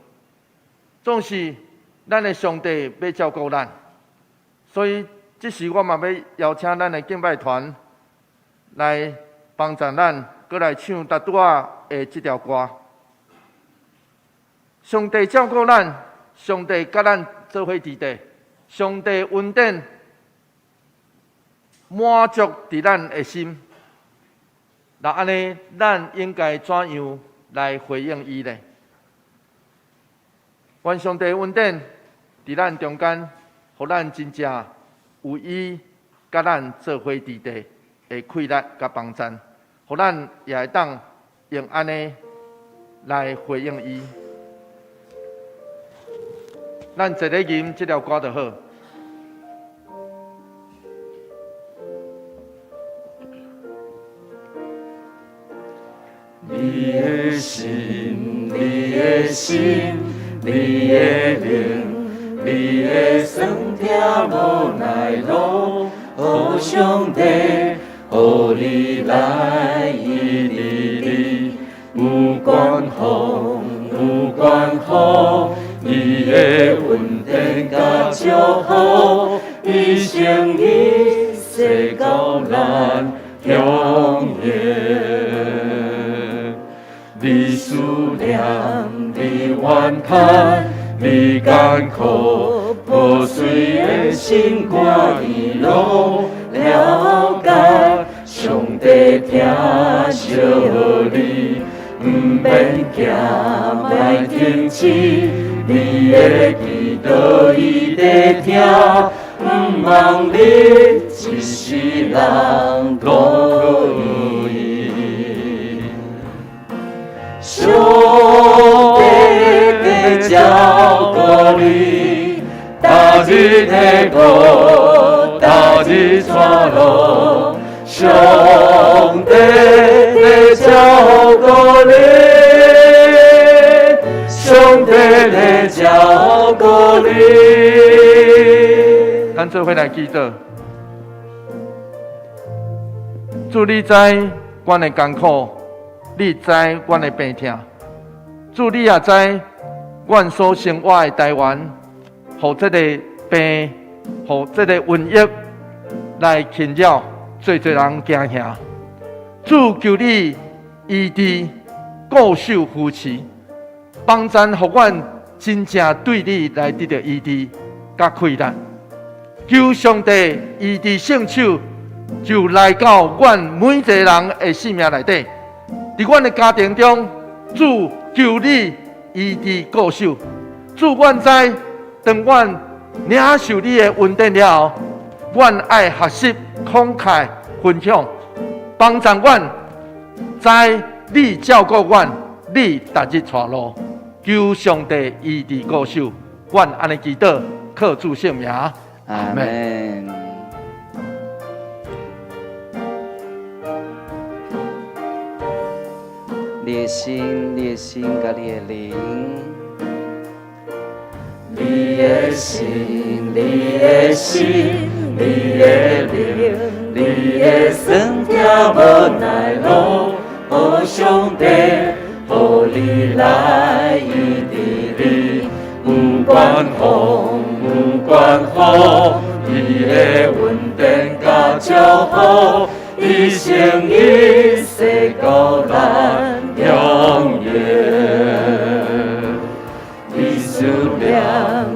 总是咱的上帝要照顾咱。所以，这时我嘛要邀请咱的敬拜团来帮助咱，搁来唱大拄仔的这条歌。上帝照顾咱，上帝甲咱做伙伫地，上帝恩典满足伫咱的心。那安尼，咱应该怎样来回应伊呢？愿上帝恩典伫咱中间，互咱真正有伊甲咱做伙伫地的快乐甲帮助，互咱也会当用安尼来回应伊。咱一个吟这条歌就好。你的心，你的心，你的灵，你的酸痛无奈路，好上帝，互你来伊哩哩，不管风，不管雨，你的恩典甲祝福，一生一世到咱永远。你思念，你怨叹，你艰苦，破碎的心肝已拢了解。上帝听惜你，不免惊，莫停止，你的祈祷伊在听，不望你一世人都可以。上帝在照顾你，大日的路，大日穿路。上帝在照顾你，上帝在照顾你。咱做伙来祈祷，主你知阮的艰苦。你知阮的病痛，主你也知阮所生活的台湾，互这个病，互这个瘟疫来侵扰，最人惊吓。主求你医治固守扶持，帮咱互阮真正对你来得到医治甲快乐。求上帝医治圣手，就来到阮每一个人的生命内底。伫阮的家庭中，主求你医治固守。主阮知，当阮领受你的恩典了后，阮爱学习慷慨分享，帮助阮知你照顾阮，你逐日带路。求上帝医治固守，阮安尼祈祷，靠主圣名，阿门。你的心，你的心，甲你的灵。你的心，你的心，你的灵，你的酸痛无奈路，哦上帝，互你来医治你，不管风，不管雨，你的恩典甲祝福，一生一世到咱永远。你思念，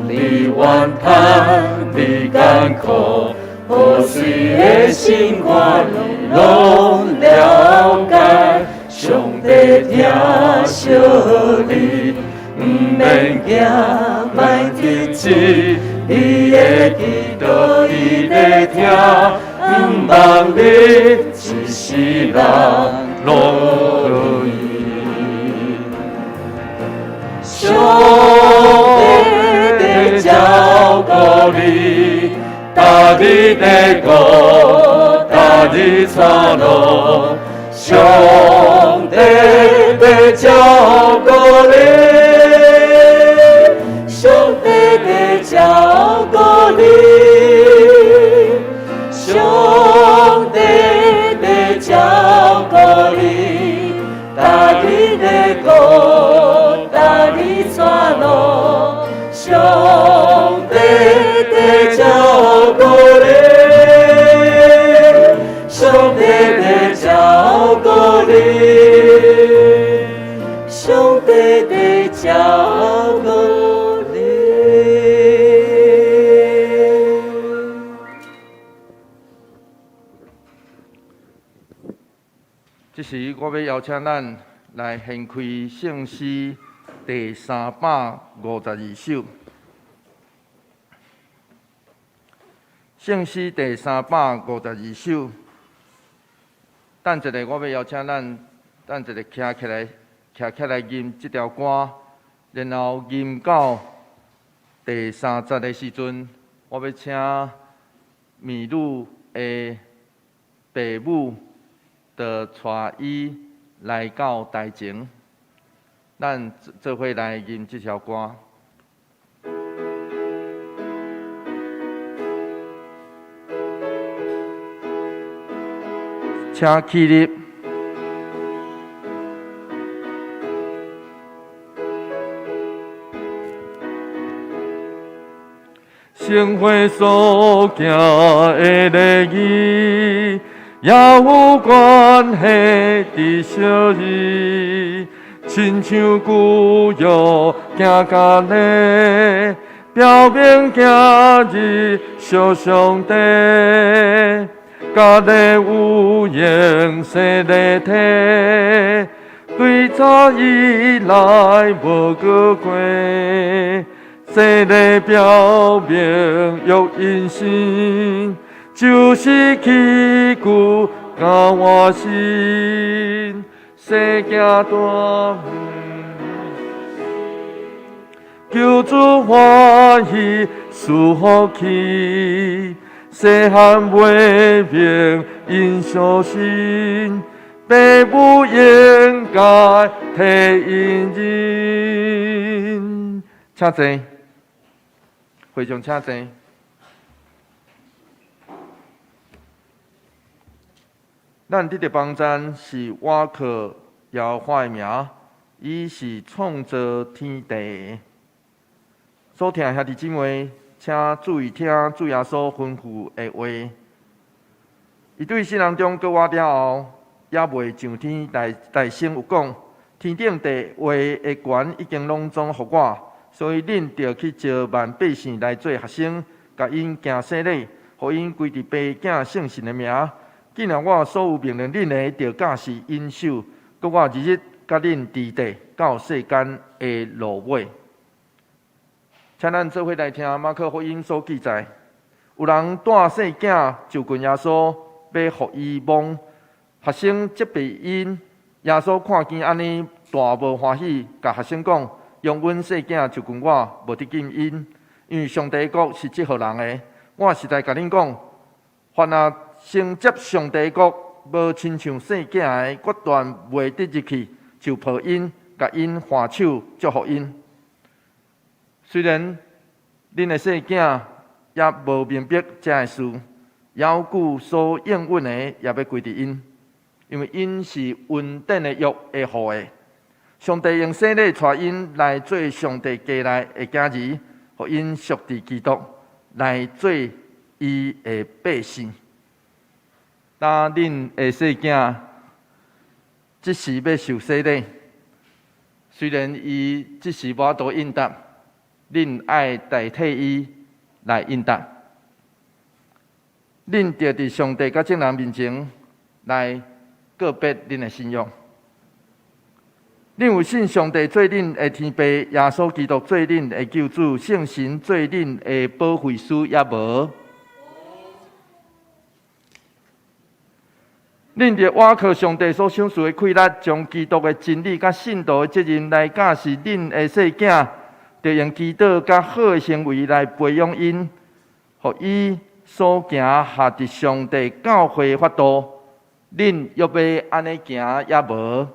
你怨叹，你艰苦，何时的心肝拢了解？上帝听惜你，不免惊，莫提起，你的祈祷伊在听，不望你一世人落意。上帝照顾你，搭你的路，搭你出路。上帝在照顾你，上帝在照顾你，上帝在照顾你，搭你的路，搭你出路。上帝在照顾你，上帝在照顾你，上帝在照顾你。这时，我要邀请咱来献开圣诗第352首。圣诗第352首。等一下，我要邀请咱，等一下徛起来吟这条歌，然后吟到第3节的时阵，我要请美女的爸母的带伊来到台前，咱做伙来吟这条歌。请起立。生活所行的礼仪，也有关系的小字，亲像旧约行甲礼，表明今日属上帝。甲你有形生立体，对早以来无过过，生立表明有因心，就是起故甲我心，世界大求主欢喜，赐福气。细汉为明因相信，父母应该替因认。请坐，会众请坐。咱得的帮赞是瓦克耶和华的名，伊是创造天地。所听兄弟姊妹，请注意听主耶稣吩咐的话。伊对世人中搁活了后，也袂上天大声有讲，天顶地话的权已经拢总互我，所以恁着去招万百姓来做学生，甲因行洗礼，互因归伫爸囝圣神的名。既然我所有命令恁的，着教是因守，搁我日日甲恁伫地到世间的落尾。请咱做伙来听马可福音所记载，有人带细囝就近耶稣，要互伊摸。学生责备因，耶稣看见安尼大无欢喜，甲学生讲：用阮细囝就近我，无得禁因为上帝国是即号人的。我实在甲恁讲，凡若承接上帝国，无亲像细囝的，决断袂得入去，就抱因，甲因还手祝福因。虽然恁的细囝也无明白这个事，犹古所应允的也要归伫因，因为因是恩典的约的后裔。上帝用洗礼带因来做上帝家内的家儿，互因属伫基督，来做伊的百姓。当恁的细囝即时要受洗礼，虽然伊即时无法度应答，恁爱代替伊来应答。恁着伫上帝甲众人面前来告别恁的信仰。恁有信上帝做恁的天父，耶稣基督做恁的救主，圣神做恁的保惠师，也无？恁着倚靠上帝所赏赐的气力，将基督的真理甲信徒的责任来教示恁的细囝，着用祈祷甲好的行为来培养因，互伊所行下伫上帝教会的法度。恁要安尼行也无？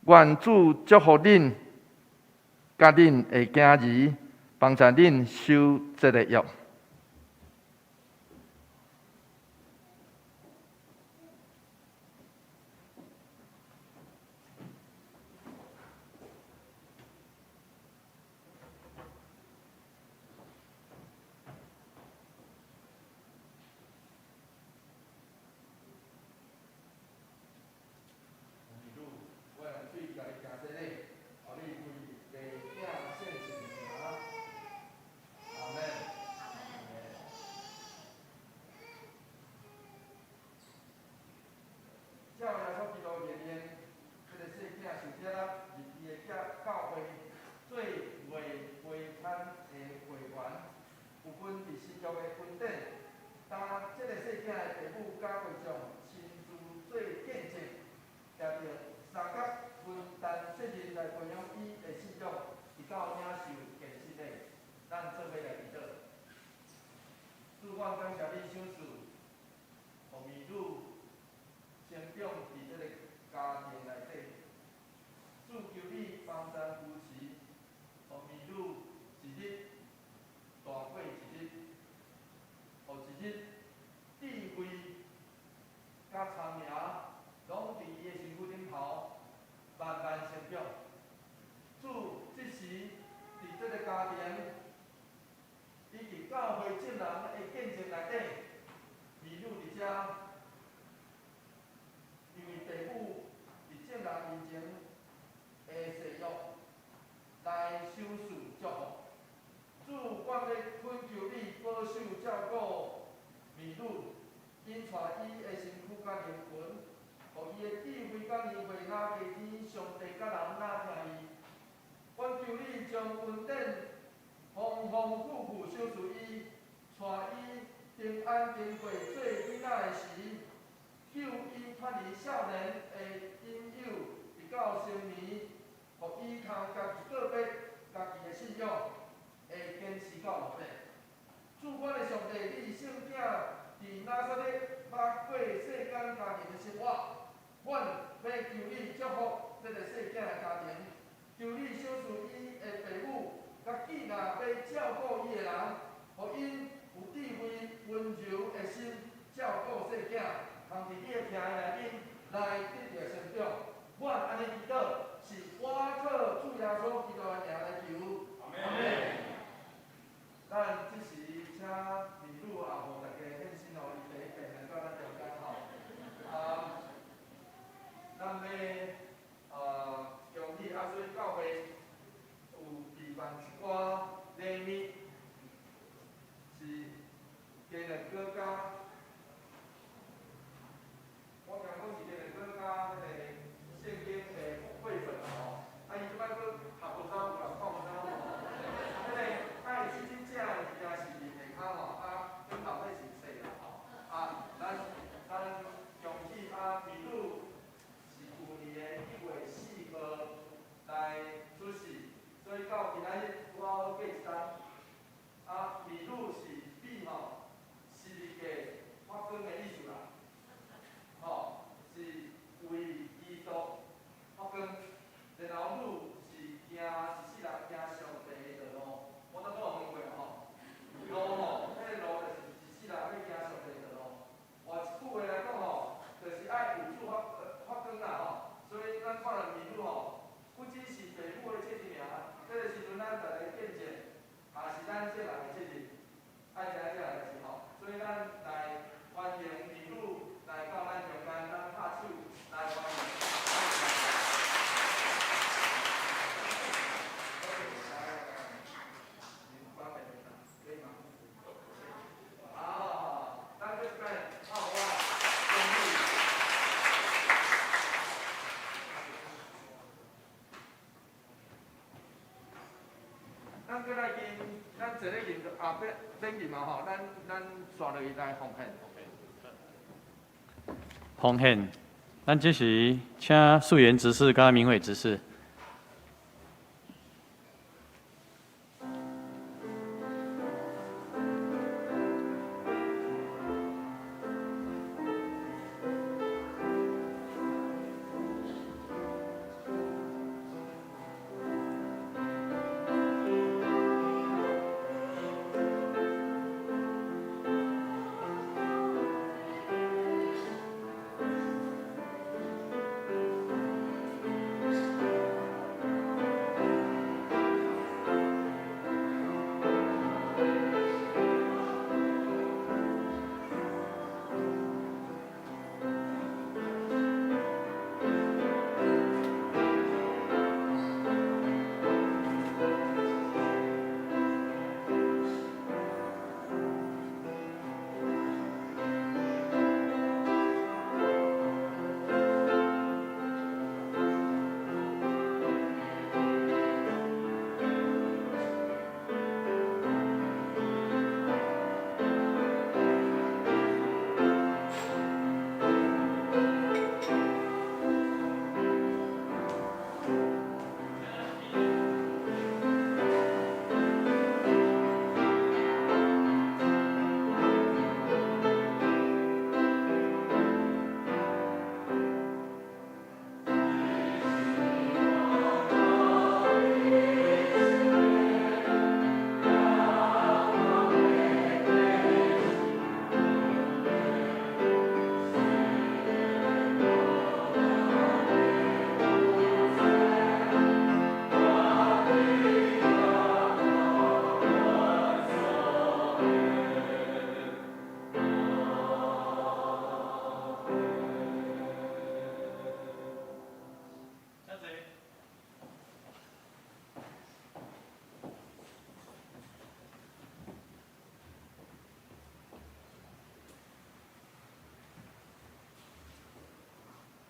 愿主祝福恁，甲恁的家儿，帮助恁守这个约。咱看了迷路吼，不只是父母的责任啊，这个时阵咱家己见证，也是咱小人的责任，爱听小人的时候，所以咱来欢迎迷路来到咱中间，咱拍手来欢迎。咱过来迎，咱坐咧迎啊，免迎嘛吼，咱刷落去来奉献。奉献，咱这时请素颜执事甲明慧执事。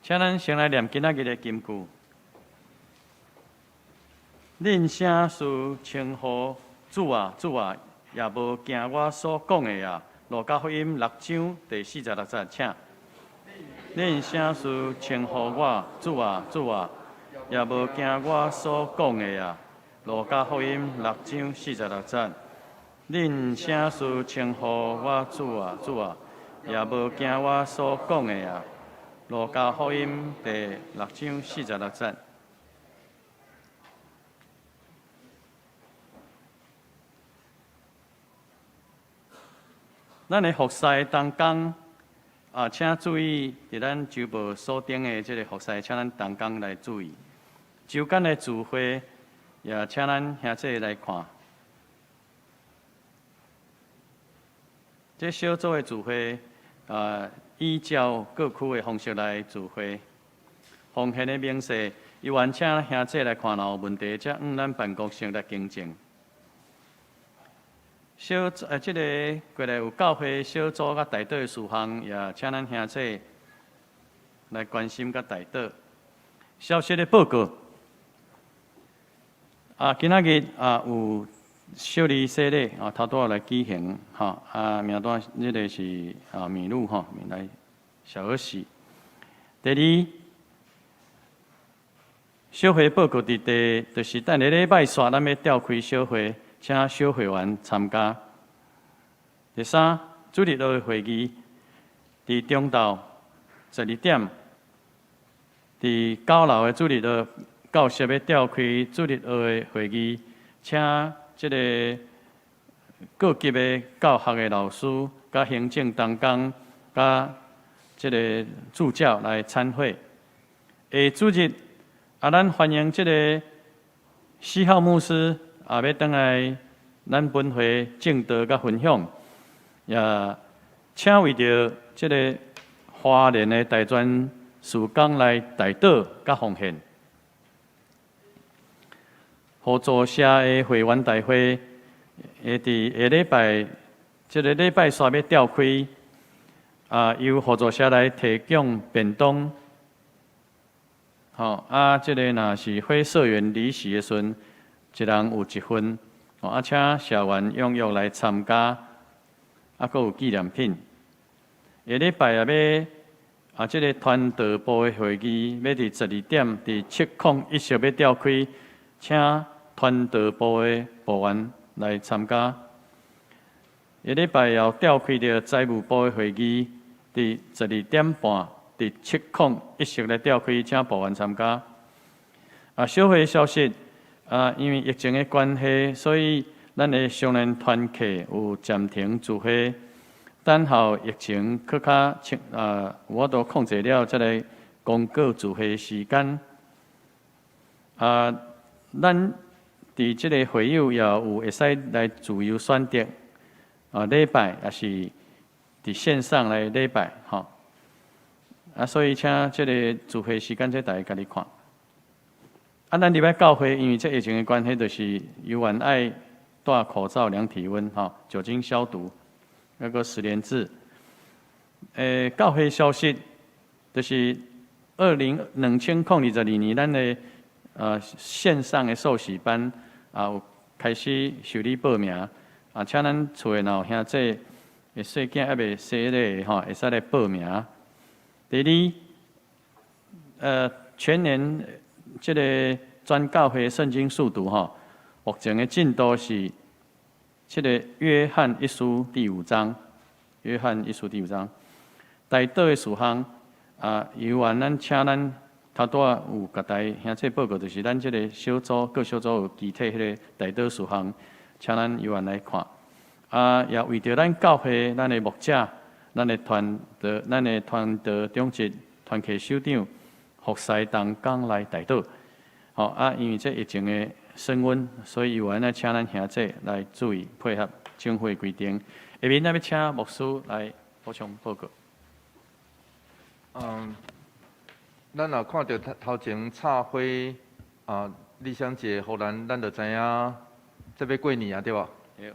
请咱先来念今仔日的金句。恁啥事称呼主啊主啊，也无惊我所讲的啊。路加福音6章第46节，请。恁啥事称呼我主啊主啊，也无惊我所讲的啊。路加福音6章46节。恁啥事称呼我主啊主啊，也无惊我所讲的啊。路加福音第6章46节。咱的服侍当工请注意，伫咱周报所顶的这个服侍，请咱当工来注意。周间的聚会，也请咱兄弟来看。这小组的聚会，依照各区的方式来聚会。奉献的明细，由愿请兄弟来看，若有问题，则咱办公室来更正。这个过来有教会小组甲大队的事项，也请咱兄弟来关心甲大队。消息的报告，今仔日有小礼洗礼头拄来举行名单这个是米露来小儿喜。第二，小会报告就是等下礼拜三咱要召开小会。请小会员参加。第三，主日学会议伫中昼12点，伫9楼的主日学教室要召开主日学的会议，请这个各级的教学的老师、甲行政同工、甲这个助教来参会。下主日咱欢迎这个4号牧师也要登来咱本会正道甲分享，也请为着这个花莲的大专事工来代祷甲奉献。合作社的会员大会会伫下礼拜，这个礼拜三要召开，由合作社来提供便当。这个若是火社员离席的时阵，一人有1份。请社员踊跃来参加，阁有纪念品。下礼拜也要这个团队部的会议要伫12点伫701室要召开，请团队部的部员来参加。下礼拜要召开着财务部的会议，伫12点半伫701室来召开，请部员参加。小会消息。因为疫情的关系，所以咱的少年团契有暂停聚会。等候疫情更较我都控制了，再来公告聚会时间。咱伫这个会友也有会使来自由选择礼拜，也是伫线上来礼拜所以请这个聚会时间，大家家己看。咱入来教会，因为这疫情的关系，就是有缘爱戴口罩、量体温、酒精消毒，那个10连制。教会消息就是2022年，咱的线上的受洗班有开始受理报名请咱厝的有兄弟的细囝还未生的会使来报名。第二，全年。这个专教会圣经速读目前的进度是这个约翰一书第5章，约翰一书第5章。代祷的事项由咱请咱头拄有甲大兄弟报告，就是咱这个小组各小组有具体迄个代祷事项，请咱由来看。也为着咱教会、咱的牧者、咱的团队长职、团契首长。服侍同工来代祷，因为这疫情的升温，所以有缘请咱兄弟来注意配合教会规定。下面要请牧师来补充报告。咱若看到头前插花理想节，互咱就知影这要过年对无？对。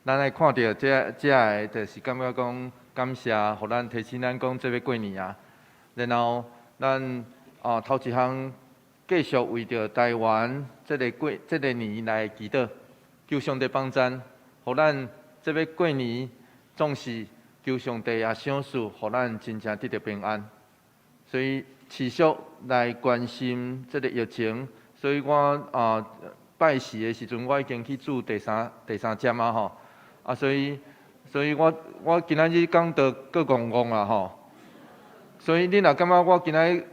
咱来看到这个，就是感觉讲感谢，互咱提醒咱讲这要过年然后。咱头一项继续为着台湾这个年来祈祷，求上帝帮咱，互咱这要过年，总是求上帝也赏赐，互咱真正得到平安。所以持续来关心这个疫情，所以我拜祀的时阵，我已经去煮第三针所以我今仔日讲到各戆戆所以你若感觉我今仔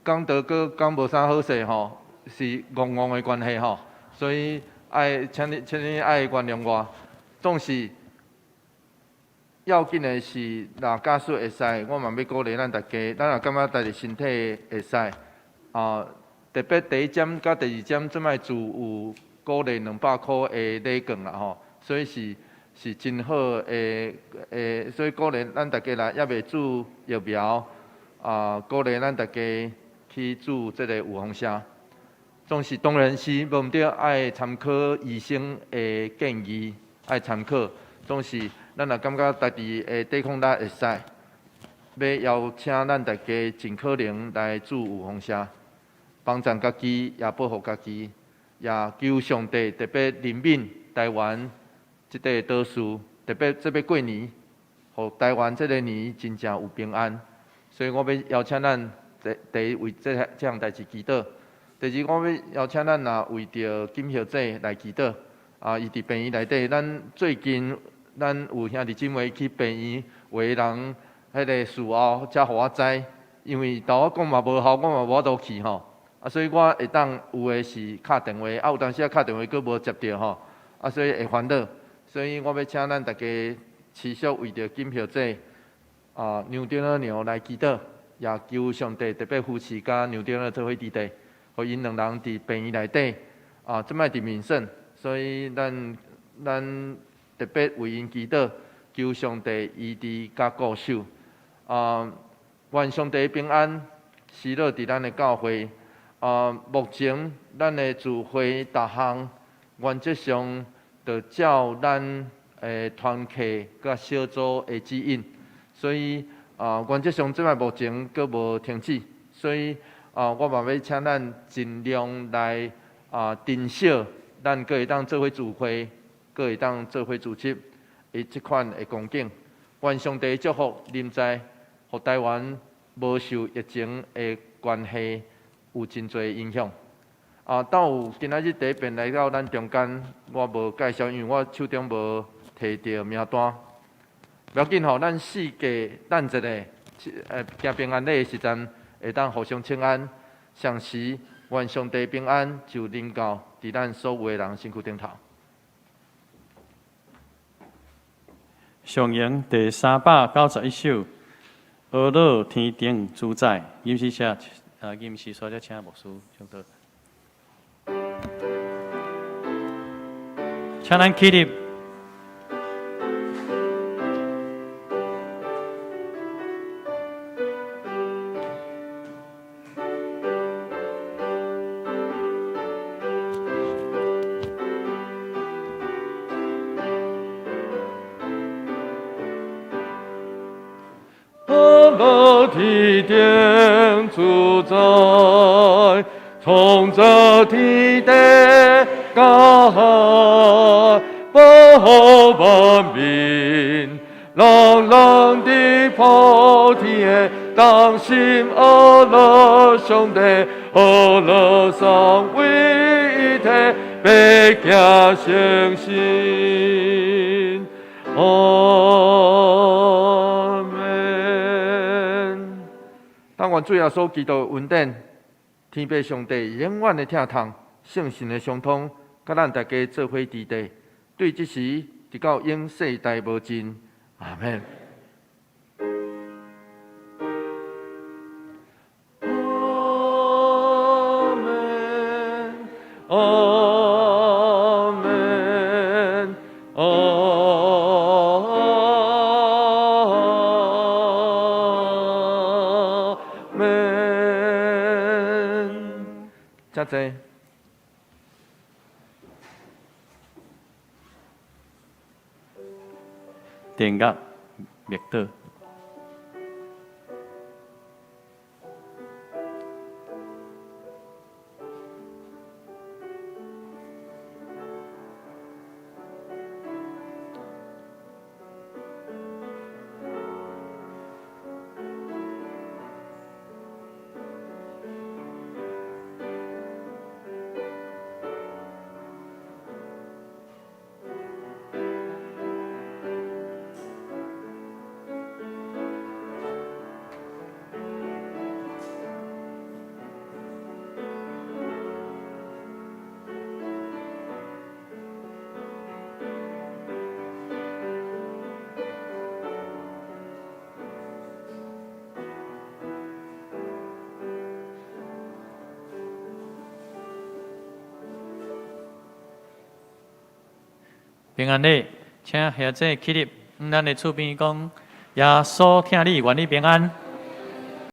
讲道阁讲无啥好势是戆戆的关系所以请你爱原谅我。总是要紧的是，若假使会使，我嘛要鼓励咱大家。咱若感觉家己身体会使特别第1针甲第2针，做卖自有鼓励200块的礼券啦所以是真好所以鼓励咱大家啦，也未注疫苗。鼓励咱大家去做这个预防针，总是当然是无毋对，爱参考医生的建议，爱参考。总是咱若感觉家己的抵抗力会使，要邀请咱大家尽可能来做预防针，帮助家己也保护家己，也求上帝特别怜悯台湾这块岛屿，特别这要过年，互台湾这个年真正有平安。所以我要邀请咱第一为这项代志祈祷。第二，我要邀请咱为着金小姐来祈祷。伊伫病院内底，咱最近咱有兄弟姊妹去病院为人迄个事后，才互我知。因为甲我讲嘛无效，我嘛无法度去所以我会当有诶是敲电话，有当时敲电话佫无接到所以会烦恼。所以我要请咱大家持续为着金小姐。牛丁的牛来祈祷，也求上帝特别扶持甲牛丁的做伙伫地，互因两人伫病院内底即摆伫面审，所以咱特别为因祈祷，求上帝医治甲固守。愿上帝平安喜乐伫咱的教会。目前咱的聚会逐项原则上，就照咱的团契甲小组的指引，所以原则上即摆目前阁无停止，所以我嘛要请咱尽量来珍惜咱各会当做伙聚会，各会当做伙组织的即款的光景。愿上帝祝福临在，互台湾无受疫情的关系有真侪影响。倒有今仔日第一遍来到咱中间，我无介绍，因为我手中无摕到名单。不要紧吼，咱四家等一下，行平安礼的时阵，会当互相请安。上时愿上帝平安就临到伫咱所有的人身躯顶头。上营第391首，俄勒天顶主宰，吟诗写吟诗所了，请牧师上道。请咱起立。天顶主宰，从这天地高海，保护万民，朗朗的普天，当心阿拉兄弟，阿拉上为体，别行诚信。但愿主耶稣基督恩典，天父上帝永远的疼痛，圣神的相通，甲咱大家做伙伫地，对这时直到永世代无尽。阿门。加济。电乐灭道。平安礼，请兄弟起立。咱的厝边讲，耶稣听你，愿你平安。